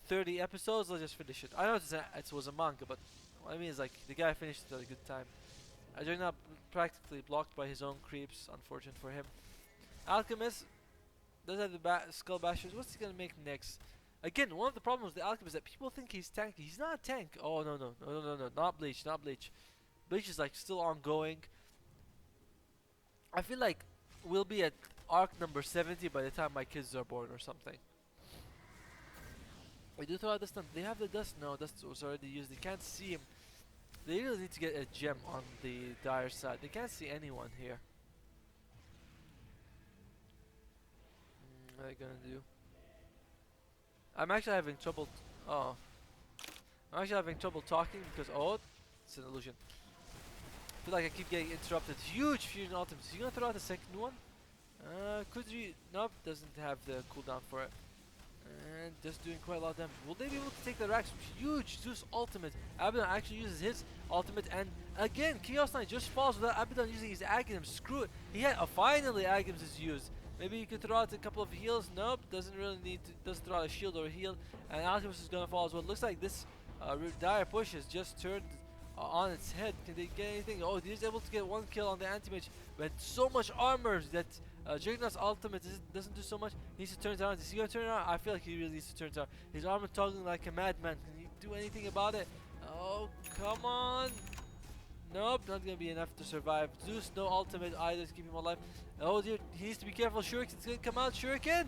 30 episodes, let's just finish it. I know it was a manga, but what I mean is like the guy finished it at a good time. I joined up practically blocked by his own creeps, unfortunate for him. Alchemist does have the skull bashers. What's he gonna make next? Again, one of the problems with the Alchemist is that people think he's tanky. He's not a tank. Oh no, not Bleach, not Bleach. Bleach is like still ongoing. I feel like we'll be at arc number 70 by the time my kids are born or something. We do throw out this time. They have the dust? No, dust was already used. They can't see him. They really need to get a gem on the dire side. They can't see anyone here. What are they gonna do? I'm actually having trouble. Oh, I'm actually having trouble talking because it's an illusion. I feel like I keep getting interrupted. Huge fusion ultimate. Is he gonna throw out the second one? Could you? Nope, doesn't have the cooldown for it. And just doing quite a lot of damage. Will they be able to take the racks? Huge Zeus ultimate. Abaddon actually uses his ultimate, and again, Chaos Knight just falls without Abaddon using his Aghanim. Screw it. He had finally Aghanim's is used. Maybe you could throw out a couple of heals. Nope, doesn't really need to. Doesn't throw out a shield or a heal. And Alchemist is gonna fall as well. Looks like this dire push has just turned on its head. Can they get anything? Oh, he's able to get 1 kill on the anti-mage, but so much armor that Juggernaut's ultimate doesn't do so much. He needs to turn it around. Is he gonna turn it around? I feel like he really needs to turn it around. His armor toggling like a madman. Can you do anything about it? Oh, come on. Nope, not gonna be enough to survive. Zeus, no ultimate either to keep him alive. Oh dear, he needs to be careful. Shuriken's gonna come out. Shuriken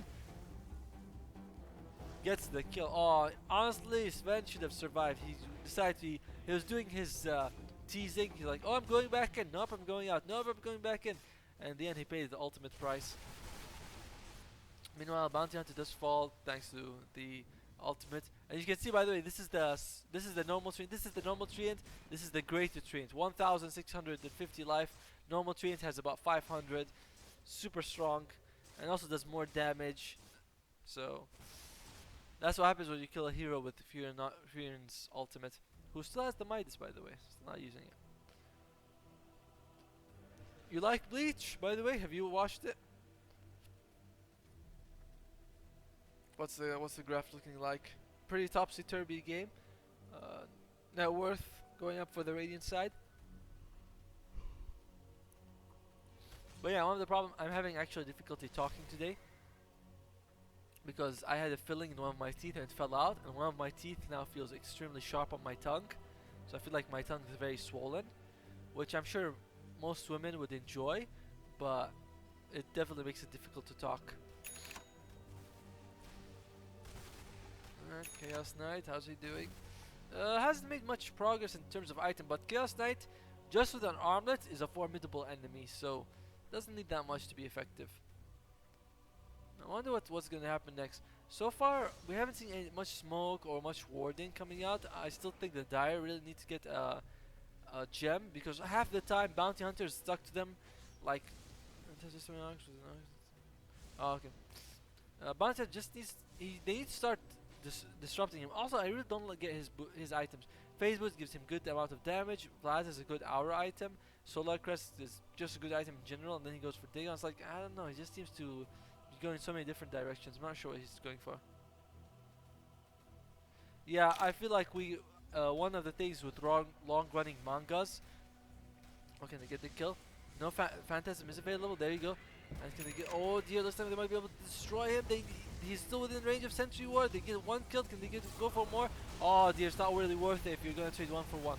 gets the kill. Oh, honestly, Sven should have survived. He decided he was doing his teasing. He's like, oh, I'm going back in. Nope, I'm going out. Nope, I'm going back in. And in the end, he paid the ultimate price. Meanwhile, Bounty Hunter does fall thanks to the ultimate. And you can see, by the way, this is the normal treant. This is the normal treant. This is the greater treant. 1,650 life. Normal treant has about 500. Super strong, and also does more damage. So that's what happens when you kill a hero with the Furion's ultimate, who still has the Midas, by the way. Still not using it. You like Bleach, by the way? Have you watched it? What's the graph looking like? Pretty topsy-turvy game. Net worth going up for the Radiant side. But yeah, one of the problems, I'm having actual difficulty talking today because I had a filling in one of my teeth and it fell out, and one of my teeth now feels extremely sharp on my tongue. So I feel like my tongue is very swollen, which I'm sure most women would enjoy, but it definitely makes it difficult to talk. Alright, Chaos Knight, how's he doing? Hasn't made much progress in terms of item, but Chaos Knight, just with an armlet, is a formidable enemy, so doesn't need that much to be effective. I wonder what's going to happen next. So far, we haven't seen much smoke or much warding coming out. I still think the Dire really need to get a gem, because half the time Bounty Hunters stuck to them like... Oh, okay. Bounty Hunter just needs... They need to start disrupting him. Also, I really don't get his items. Phase Boost gives him good amount of damage. Blast is a good aura item. Solar Crest is just a good item in general, and then he goes for Dagon. It's like, I don't know, he just seems to be going in so many different directions. I'm not sure what he's going for. Yeah, I feel like we one of the things with long running mangas. Okay, they get the kill. No Phantasm is available. There you go. And can they get? Oh dear, looks like they might be able to destroy him. He's still within range of Sentry Ward. They get one kill. Can they get go for more? Oh dear, it's not really worth it if you're gonna trade one for one.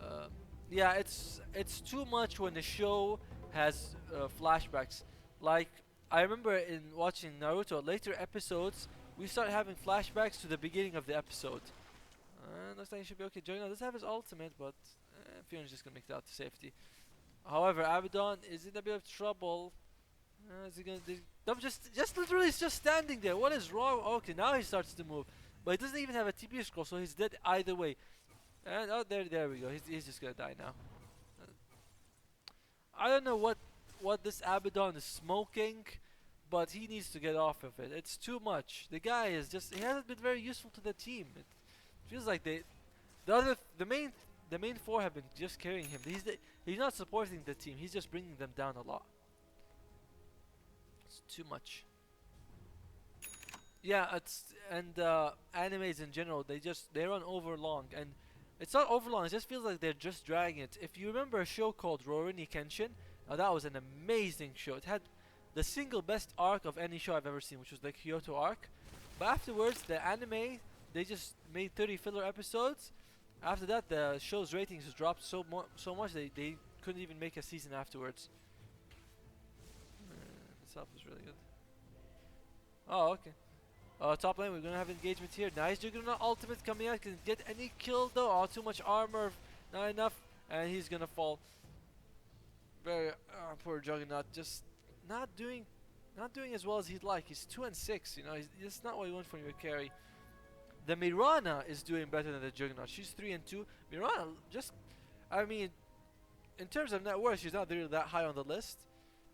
Uh, yeah, it's too much when the show has flashbacks. Like I remember in watching Naruto later episodes, we start having flashbacks to the beginning of the episode. Looks like he should be okay. Juggernaut does have his ultimate, but Fion's just gonna make it out to safety. However, Abaddon is in a bit of trouble. Is he gonna? No, just literally, he's just standing there. What is wrong? Okay, now he starts to move, but he doesn't even have a TP scroll, so he's dead either way. And oh, there we go. He's just gonna die now. Uh, I don't know what this Abaddon is smoking, but he needs to get off of it. It's too much. The guy is just he hasn't been very useful to the team. It feels like the main four have been just carrying him. He's not supporting the team. He's just bringing them down a lot. It's too much. Yeah, animes in general, they run over long, and it's not over long. It just feels like they're just dragging it. If you remember a show called Rurouni Kenshin, now that was an amazing show. It had the single best arc of any show I've ever seen, which was the Kyoto arc. But afterwards, the anime they just made 30 filler episodes. After that, the show's ratings just dropped so much they couldn't even make a season afterwards. This help is really good. Oh, okay. Top lane, we're gonna have engagement here. Nice Juggernaut ultimate coming out. Can get any kill though. Oh, too much armor. Not enough. And he's gonna fall. Very poor Juggernaut. Just not doing as well as he'd like. He's 2 and 6. You know, that's not what you want from your carry. The Mirana is doing better than the Juggernaut. She's 3 and 2. Mirana just, I mean, in terms of net worth, she's not really that high on the list.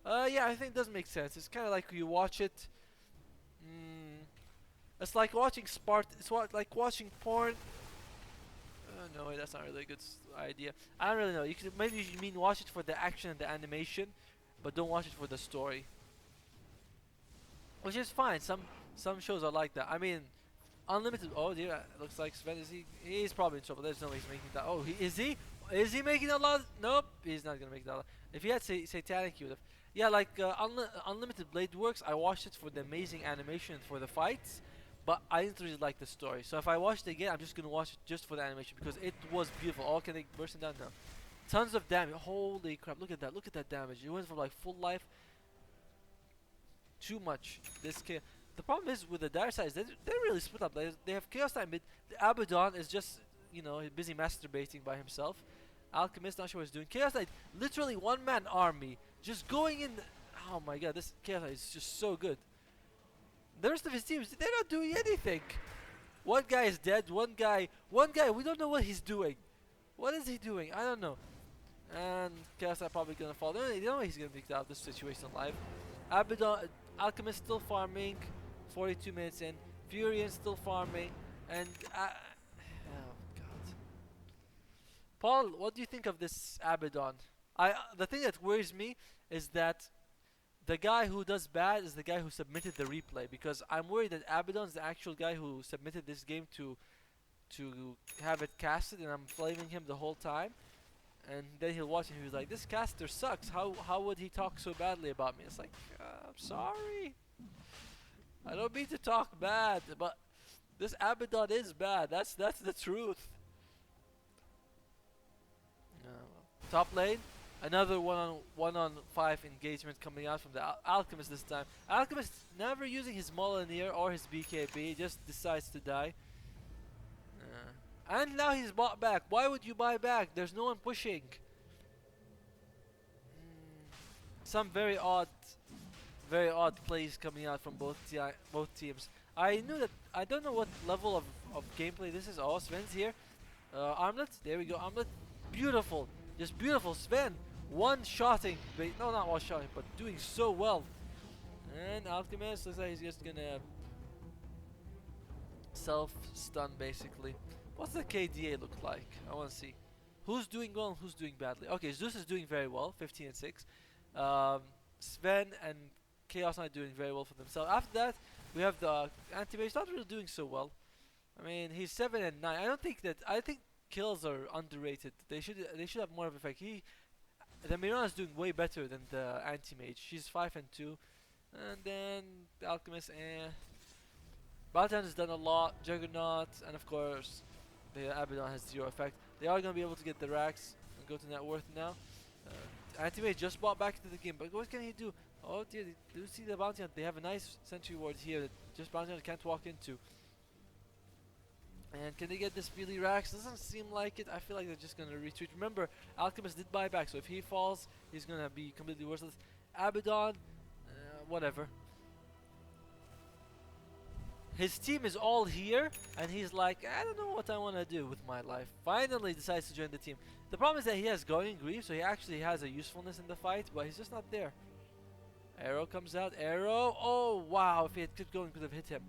Yeah, I think it does make sense. It's kind of like you watch it. It's like watching It's like watching porn. No, wait, that's not really a good idea. I don't really know. Maybe you mean watch it for the action and the animation, but don't watch it for the story. Which is fine. Some shows are like that. I mean, Unlimited. Oh dear, looks like Sven he's probably in trouble. There's no way he's making that. Oh, is he making a lot? Nope, he's not gonna make that. If he had Satanic, he would have. Yeah, like Unlimited Blade Works. I watched it for the amazing animation for the fights, but I didn't really like the story. So if I watch it again, I'm just gonna watch it just for the animation because it was beautiful. Oh, can they burst him down now? Tons of damage. Holy crap! Look at that! Look at that damage. It went from like full life. Too much. The problem is with the dire side, they're really split up. They have Chaos Knight mid. The Abaddon is just, busy masturbating by himself. Alchemist, not sure what he's doing. Chaos Knight, literally one-man army, just going in. Oh my god, this Chaos Knight is just so good. The rest of his teams, they're not doing anything. One guy is dead. One guy, we don't know what he's doing. What is he doing? I don't know. And Chaos Knight probably gonna fall. They don't know he's gonna make it out of this situation alive. Abaddon, Alchemist still farming. 42 minutes in, furion still farming, and oh god. Paul, what do you think of this Abaddon? The thing that worries me is that the guy who does bad is the guy who submitted the replay, because I'm worried that Abaddon is the actual guy who submitted this game to have it casted, and I'm blaming him the whole time. And then he'll watch and he's like, "This caster sucks. How would he talk so badly about me?" It's like, I'm sorry. I don't mean to talk bad, but this Abaddon is bad. That's the truth. Top lane, another 1-on-5 engagement coming out from the Alchemist this time. Alchemist never using his Molineer or his BKB, just decides to die. And now he's bought back. Why would you buy back? There's no one pushing. Some very odd plays coming out from both teams. I don't know what level of gameplay this is. Oh, Sven's here. Armlet, there we go. Armlet, beautiful, just beautiful. Sven, one-shotting, no, not one-shotting, but doing so well. And Alchemist looks like he's just gonna self-stun basically. What's the KDA look like? I want to see. Who's doing well and who's doing badly? Okay, Zeus is doing very well, 15 and 6. Sven and Chaos Knight doing very well for themselves. After that, we have the anti-mage not really doing so well. I mean, he's 7 and 9. I think kills are underrated. They should have more of effect. The Mirana is doing way better than the anti-mage. She's 5 and 2. And then the alchemist, Baltan has done a lot, Juggernaut, and of course the Abaddon has 0 effect. They are going to be able to get the racks and go to net worth now. Anti-Mage just bought back into the game, but what can he do? Oh dear, they do see the bounty hunt. They have a nice sentry ward here that just bounty hunter can't walk into. And can they get this really racks? Doesn't seem like it. I feel like they're just going to retreat. Remember, Alchemist did buy back, so if he falls, he's going to be completely worthless. Abaddon, whatever. His team is all here, and he's like, I don't know what I want to do with my life. Finally decides to join the team. The problem is that he has Guardian Grief, so he actually has a usefulness in the fight, but he's just not there. Arrow comes out, arrow. Oh wow, if he had kept going, could have hit him.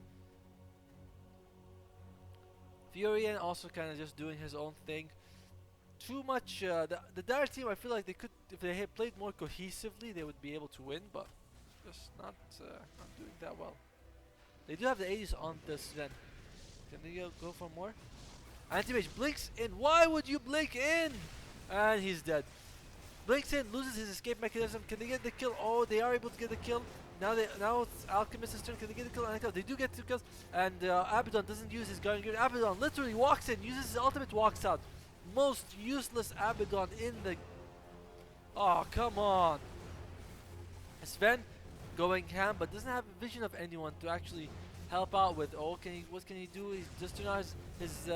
Furion also kind of just doing his own thing. Too much, the Dire team, I feel like they could, if they had played more cohesively, they would be able to win, but just not doing that well. They do have the 80s on this then. Can they go for more? Anti-Mage blinks in. Why would you blink in? And he's dead. Blinks in, loses his escape mechanism. Can they get the kill? Oh, they are able to get the kill. Now it's Alchemist's turn. Can they get the kill? And they do get 2 kills. And Abaddon doesn't use his Guardian Grief. Abaddon literally walks in, uses his ultimate, walks out. Most useless Abaddon in the... Oh, come on. Sven going ham, but doesn't have a vision of anyone to actually help out with. Oh, what can he do? He just turned on his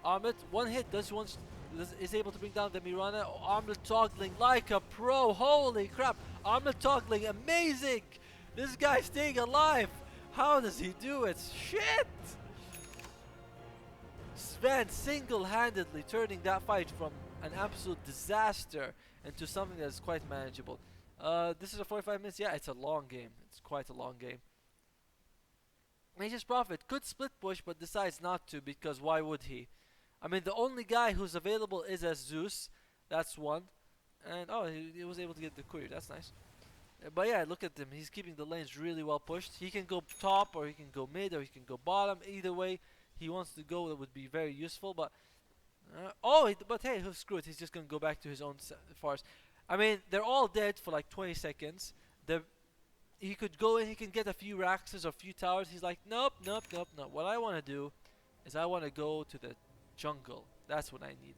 armlet. One hit is able to bring down the Mirana. Oh, armlet toggling like a pro. Holy crap! Armlet toggling, amazing! This guy staying alive. How does he do it? Shit! Sven single-handedly turning that fight from an absolute disaster into something that is quite manageable. This is a 45 minutes. Yeah, it's a long game. It's quite a long game. Mage's Prophet could split push, but decides not to because why would he? I mean, the only guy who's available is as Zeus. That's one. And oh, he was able to get the courier. That's nice. But yeah, look at him. He's keeping the lanes really well pushed. He can go top, or he can go mid, or he can go bottom. Either way he wants to go, that would be very useful. But but hey, screw it. He's just gonna go back to his own forest. I mean, they're all dead for like 20 seconds. He could go in, he can get a few Raxes or a few towers. He's like, nope, nope, nope, nope. What I want to do is I want to go to the jungle. That's what I need.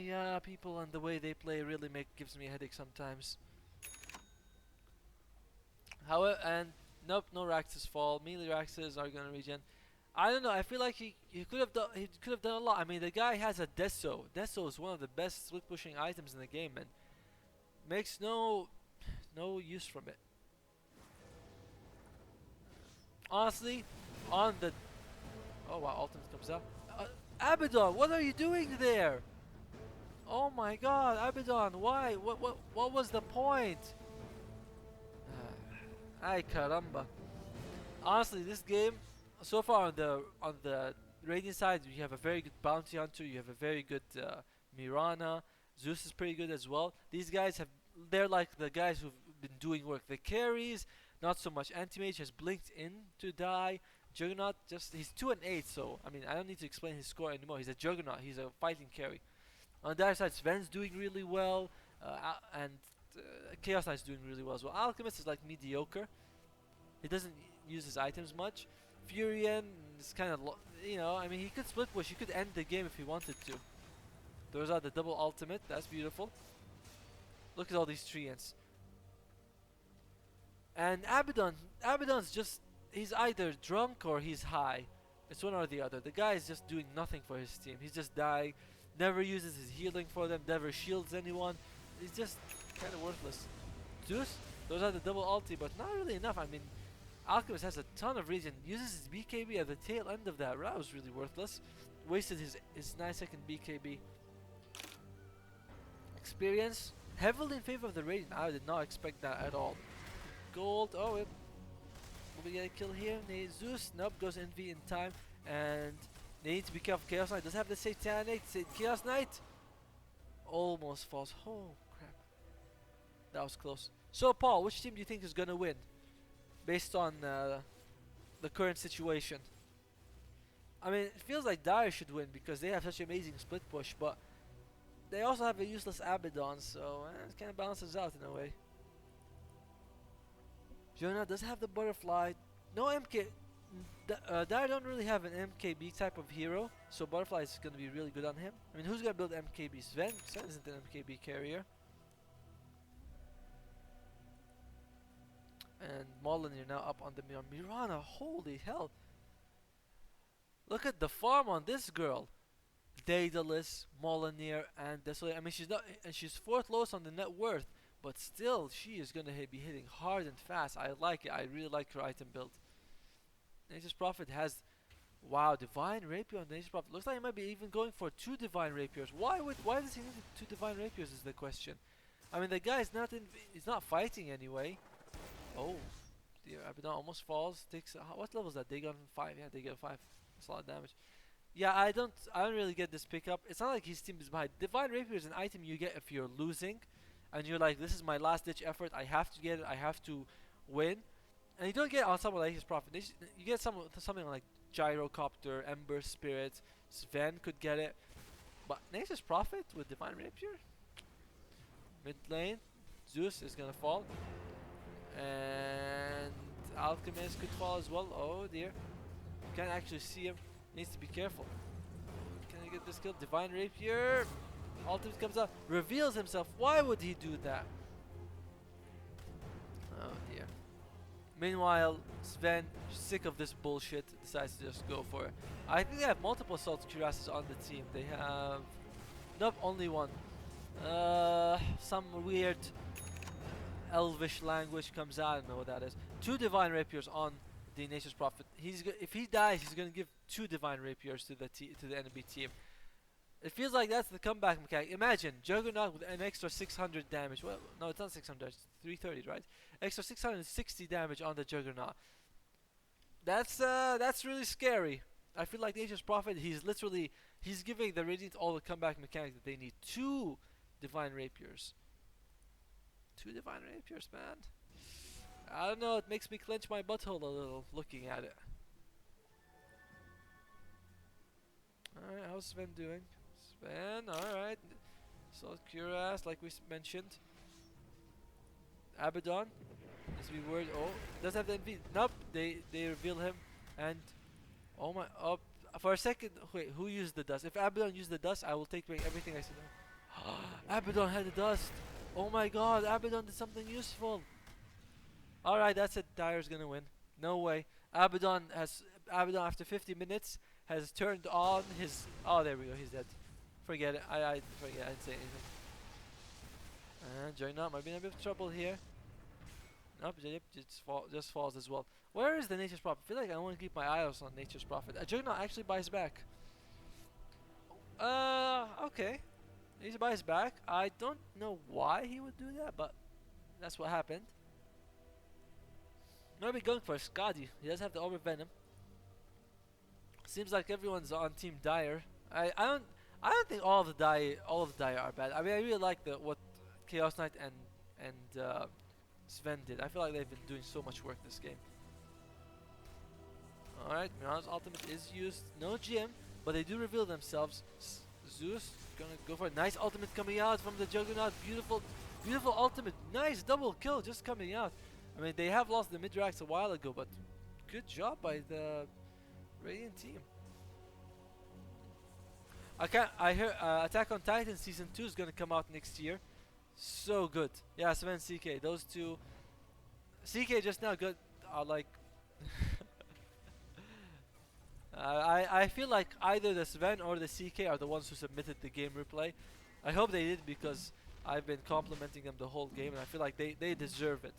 Yeah, people and the way they play really gives me a headache sometimes. However, and nope, no Raxes fall. Melee Raxes are gonna regen. I don't know. I feel like he could have done a lot. I mean, the guy has a Deso. Deso is one of the best split pushing items in the game, and makes no use from it. Honestly, on the oh wow, ultimate comes out. Abaddon, what are you doing there? Oh my God, Abaddon, why? What was the point? Ay caramba. Honestly, this game. So far on the Radiant side, you have a very good Bounty Hunter, you have a very good Mirana, Zeus is pretty good as well. These guys they're like the guys who've been doing work. The carries, not so much. Anti-Mage has blinked in to die. Juggernaut, he's 2 and 8, so I mean I don't need to explain his score anymore. He's a Juggernaut, he's a fighting carry. On the other side, Sven's doing really well, and Chaos Knight's doing really well as well. Alchemist is like mediocre. He doesn't use his items much. Furion is kind of, I mean, he could split push. He could end the game if he wanted to. Those are the double ultimate. That's beautiful. Look at all these treants. And Abaddon's just, he's either drunk or he's high. It's one or the other. The guy is just doing nothing for his team. He's just dying. Never uses his healing for them. Never shields anyone. He's just kind of worthless. Zeus, those are the double ulti, but not really enough. I mean, Alchemist has a ton of regen, uses his BKB at the tail end of that. That was really worthless. Wasted his 9-second BKB. Experience, heavily in favor of the Radiant. I did not expect that at all. Gold, oh, will we get a kill here? Zeus, nope, goes Envy in time. And they need to be careful. Chaos Knight does have the Satanic. Chaos Knight almost falls. Oh, crap. That was close. So Paul, which team do you think is gonna win based on the current situation? I mean, it feels like Dire should win because they have such amazing split push, but they also have a useless Abaddon, so it kind of balances out in a way. Jonah does have the butterfly. No MK. Dire don't really have an MKB type of hero, so butterfly is going to be really good on him. I mean, who's going to build MKB? Sven? Sven isn't an MKB carrier. And Molinir now up on the Mirana. Holy hell! Look at the farm on this girl. Daedalus, Molinir, and Desolate. I mean, she's not, and she's fourth lowest on the net worth, but still, she is gonna be hitting hard and fast. I like it. I really like her item build. Nature's Prophet has, wow, Divine Rapier on Nature's Prophet. Looks like he might be even going for 2 Divine Rapiers. Why does he need 2 Divine Rapiers? Is the question. I mean, the guy is not he's not fighting anyway. Oh, dear, Abaddon almost falls. Takes what level is that? They got 5. Yeah, they got 5. That's a lot of damage. Yeah, I don't really get this pickup. It's not like his team is behind. Divine Rapier is an item you get if you're losing, and you're like, this is my last ditch effort. I have to get it. I have to win, and you don't get it on someone like his Prophet. You get something like Gyrocopter, Ember Spirit, Sven could get it, but Nature's Prophet with Divine Rapier. Mid lane, Zeus is gonna fall, and Alchemist could fall as well. Oh dear, you can't actually see him. Needs to be careful. Can I get this kill? Divine Rapier. Ultimate comes out. Reveals himself. Why would he do that? Oh dear. Meanwhile, Sven, sick of this bullshit, decides to just go for it. I think they have multiple Salt Cuirasses on the team. They have... Nope, only one. Some weird Elvish language comes out. I don't know what that is. 2 Divine Rapiers on the Nature's Prophet. If he dies, he's gonna give 2 Divine Rapiers to the enemy team. It feels like that's the comeback mechanic. Imagine Juggernaut with an extra 600 damage. Well, no, it's not 600. It's 330, right? Extra 660 damage on the Juggernaut. That's really scary. I feel like Nature's Prophet. He's giving the Radiant all the comeback mechanic that they need. 2 Divine Rapiers. 2 Divine Rapiers, man. I don't know, it makes me clench my butthole a little looking at it. Alright, how's Sven doing? Sven, alright. So Cuirass, like we mentioned. Abaddon. Needs to be worried. Oh, does have the NV. Nope, they reveal him. And oh my, for a second, wait, who used the dust? If Abaddon used the dust, I will take back everything I said. Abaddon had the dust. Oh my god, Abaddon did something useful. Alright, that's it. Dire's gonna win. No way. Abaddon after 50 minutes has turned on his... Oh, there we go. He's dead. Forget it. I forget. I didn't say anything. And Juggernaut might be in a bit of trouble here. Nope, yep, just falls as well. Where is the Nature's Prophet? I feel like I want to keep my eyes on Nature's Prophet. Juggernaut actually buys back. Okay. He buys back. I don't know why he would do that, but that's what happened. Maybe going for Skadi. He does have the Over Venom. Seems like everyone's on Team Dire. I don't think all of the Dire are bad. I mean, I really like what Chaos Knight and Sven did. I feel like they've been doing so much work this game. Alright, Mirana's ultimate is used. No gym, but they do reveal themselves. Zeus gonna go for a nice ultimate coming out from the Juggernaut. Beautiful ultimate. Nice double kill just coming out. I mean, they have lost the mid-racks a while ago, but good job by the Radiant team. I hear Attack on Titan Season 2 is gonna come out next year. So good. Yeah, Sven, CK, those two. CK just now good are like... I feel like either the Sven or the CK are the ones who submitted the game replay. I hope they did because I've been complimenting them the whole game and I feel like they deserve it.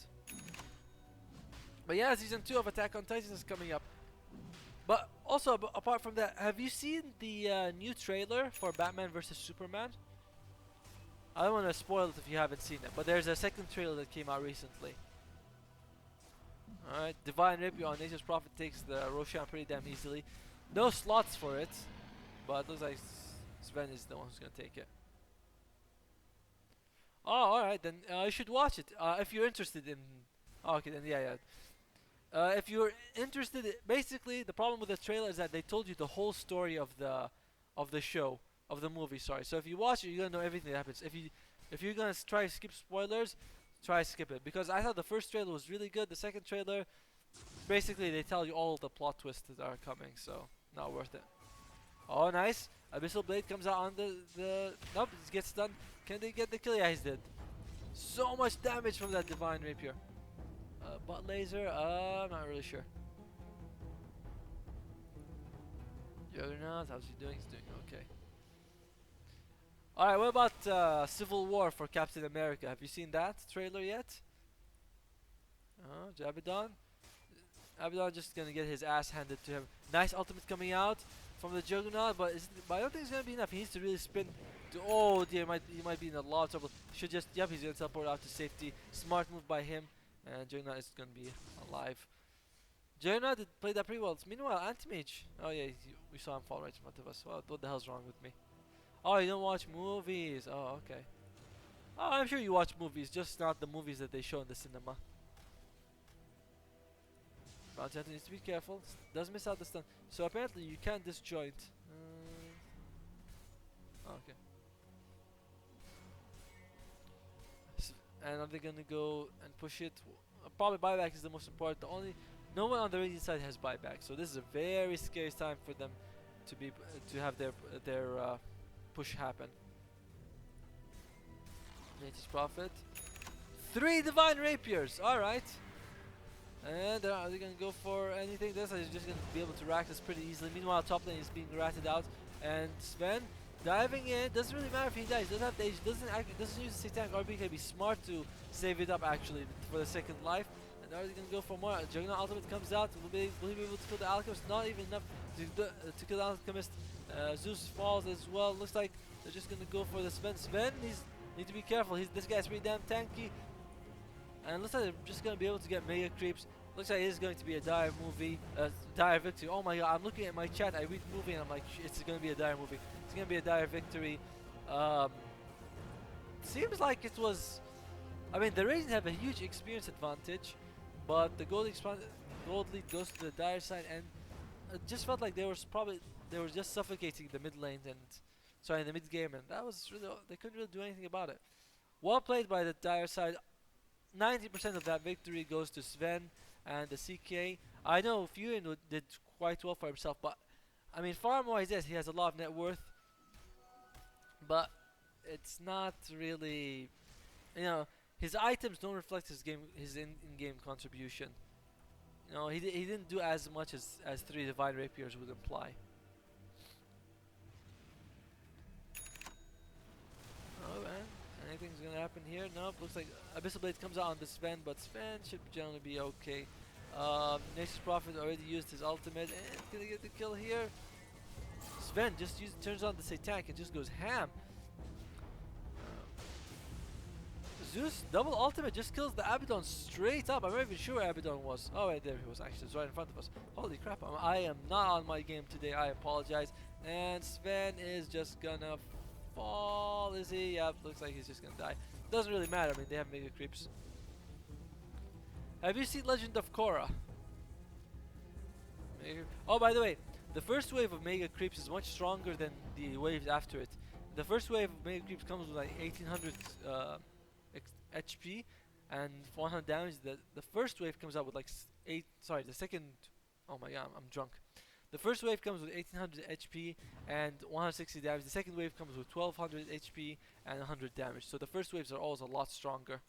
But yeah, Season 2 of Attack on Titan is coming up. But also, apart from that, have you seen the new trailer for Batman vs Superman? I don't want to spoil it if you haven't seen it, but there's a second trailer that came out recently. Alright, Divine Rapier on Nature's Prophet takes the Roshan pretty damn easily. No slots for it, but it looks like Sven is the one who's going to take it. Oh, alright, then you should watch it. If you're interested in. Oh, okay, then yeah, yeah. If you're interested, basically the problem with the trailer is that they told you the whole story of the show, of the movie. Sorry. So if you watch it, you're gonna know everything that happens. If you're gonna try to skip spoilers, try to skip it because I thought the first trailer was really good. The second trailer, basically they tell you all the plot twists that are coming, so not worth it. Oh, nice. Abyssal Blade comes out on the. Nope, it gets done. Can they get the kill? Yeah, he's dead. So much damage from that Divine Rapier. Butt laser, I'm not really sure. Juggernaut, how's he doing? He's doing okay. Alright, what about Civil War for Captain America? Have you seen that trailer yet? Abaddon? Abaddon just gonna get his ass handed to him. Nice ultimate coming out from the Juggernaut, but I don't think it's gonna be enough. He needs to really spin. Oh dear, he might be in a lot of trouble. Should just, yep, he's gonna teleport out to safety. Smart move by him. And Juggernaut is gonna be alive. Juggernaut did play that pretty well. Meanwhile, Anti-Mage. Oh yeah, we saw him fall right in front of us. What the hell's wrong with me? Oh, you don't watch movies. Oh, okay. Oh, I'm sure you watch movies, just not the movies that they show in the cinema. Bounty Hunter needs to be careful. Does miss out the stun. So apparently you can't disjoint. Okay. And are they gonna go and push it? Probably buyback is the most important. No one on the radiant side has buyback, so this is a very scary time for them to have their push happen. Nature's Prophet, 3 Divine Rapiers. All right. And are they gonna go for anything? This is just gonna be able to rack this pretty easily. Meanwhile, top lane is being ratted out, and Sven diving in. Doesn't really matter if he dies. Doesn't have the age. Doesn't use the tank. RB can be smart to save it up actually for the second life. And are they gonna go for more? Juggernaut ultimate comes out. Will he be able to kill the Alchemist? Not even enough to kill the Alchemist. Zeus falls as well. Looks like they're just gonna go for the Sven. Sven need to be careful. This guy's pretty damn tanky. And looks like they're just gonna be able to get mega creeps. Looks like it is going to be a dire movie, dire victory. Oh my god, I'm looking at my chat, I read movie and I'm like, it's gonna be a dire movie. It's gonna be a dire victory. Seems like it was, I mean, the Radiant have a huge experience advantage, but the gold lead goes to the dire side, and it just felt like they were just suffocating the mid lane and, the mid game, and that was really, they couldn't really do anything about it. Well played by the dire side. 90% of that victory goes to Sven and the CK. I know Furion did quite well for himself, but I mean, farm-wise, yes, he has a lot of net worth, but it's not really, his items don't reflect his in-game contribution. He didn't do as much as 3 Divine Rapiers would imply. Oh man, anything's gonna happen here? Nope, looks like Abyssal Blade comes out on the Sven, but Sven should generally be okay. Nature's Prophet already used his ultimate, and gonna get the kill here. Sven just turns on the Satanic and just goes ham. Zeus double ultimate just kills the Abaddon straight up. I'm not even sure where Abaddon was. Oh wait, there he was actually. It's right in front of us. Holy crap, I am not on my game today. I apologize. And Sven is just gonna fall. Is he? Yeah, looks like he's just gonna die. Doesn't really matter. I mean, they have mega creeps. Have you seen Legend of Korra? Oh, by the way, the first wave of mega creeps is much stronger than the waves after it. The first wave of mega creeps comes with like 1800 HP and 400 damage. The first wave comes out with like the second. Oh my god, I'm drunk. The first wave comes with 1800 HP and 160 damage. The second wave comes with 1200 HP and 100 damage. So the first waves are always a lot stronger.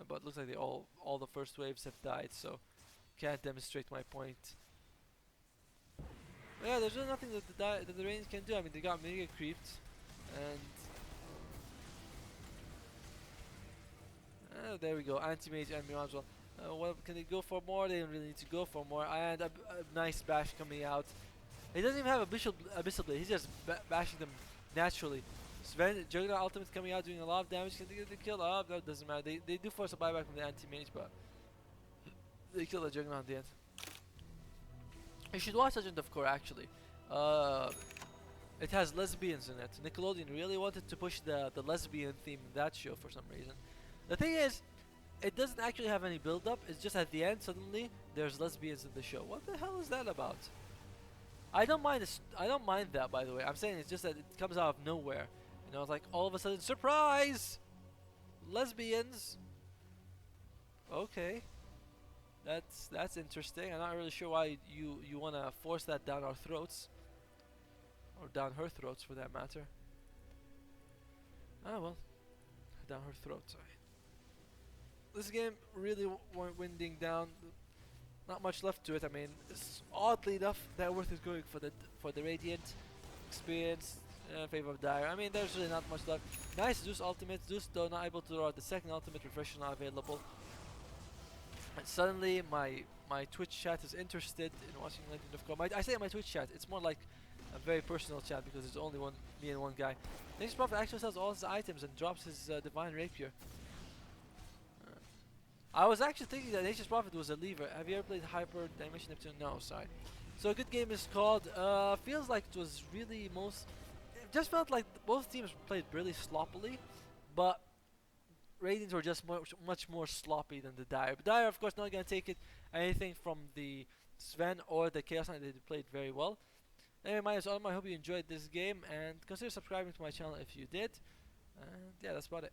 But looks like all the first waves have died, so can't demonstrate my point. But yeah, there's really nothing that the Radiants can do. I mean, they got mega creeped, and there we go. Anti-Mage and Mirage. Well, can they go for more? They don't really need to go for more. And a nice bash coming out. He doesn't even have Abyssal Blade. He's just bashing them naturally. Sven, Juggernaut ultimate coming out, doing a lot of damage. Can they get the kill? Oh, that doesn't matter. They do force a buyback from the anti-mage, but they kill the Juggernaut at the end. You should watch Legend of Korra actually. It has lesbians in it. Nickelodeon really wanted to push the lesbian theme in that show for some reason. The thing is, it doesn't actually have any build up. It's just at the end suddenly there's lesbians in the show. What the hell is that about? I don't mind this. I don't mind that, by the way. I'm saying it's just that it comes out of nowhere. You know, it's like all of a sudden, surprise, lesbians. Okay, that's interesting. I'm not really sure why you wanna force that down our throats, or down her throats for that matter. Ah well, down her throat. Sorry. This game really winding down. Not much left to it. I mean, it's oddly enough that worth is going for the Radiant experience in favor of Dire. I mean, there's really not much left. Nice Zeus ultimate. Zeus though not able to throw out the second ultimate. Refresh not available. And suddenly my Twitch chat is interested in watching Legend of Korra. I say my Twitch chat. It's more like a very personal chat because there's only me and one guy. Nature's Prophet actually sells all his items and drops his Divine Rapier. I was actually thinking that Nature's Prophet was a lever. Have you ever played Hyper Dimension Neptune? No, sorry. So a good game is called. Feels like it was really It just felt like both teams played really sloppily, but Radiants were just much more sloppy than the Dire. But Dire, of course, not gonna take anything from the Sven or the Chaos Knight. They played very well. Anyway, my name is Autumn. I hope you enjoyed this game and consider subscribing to my channel if you did. And yeah, that's about it.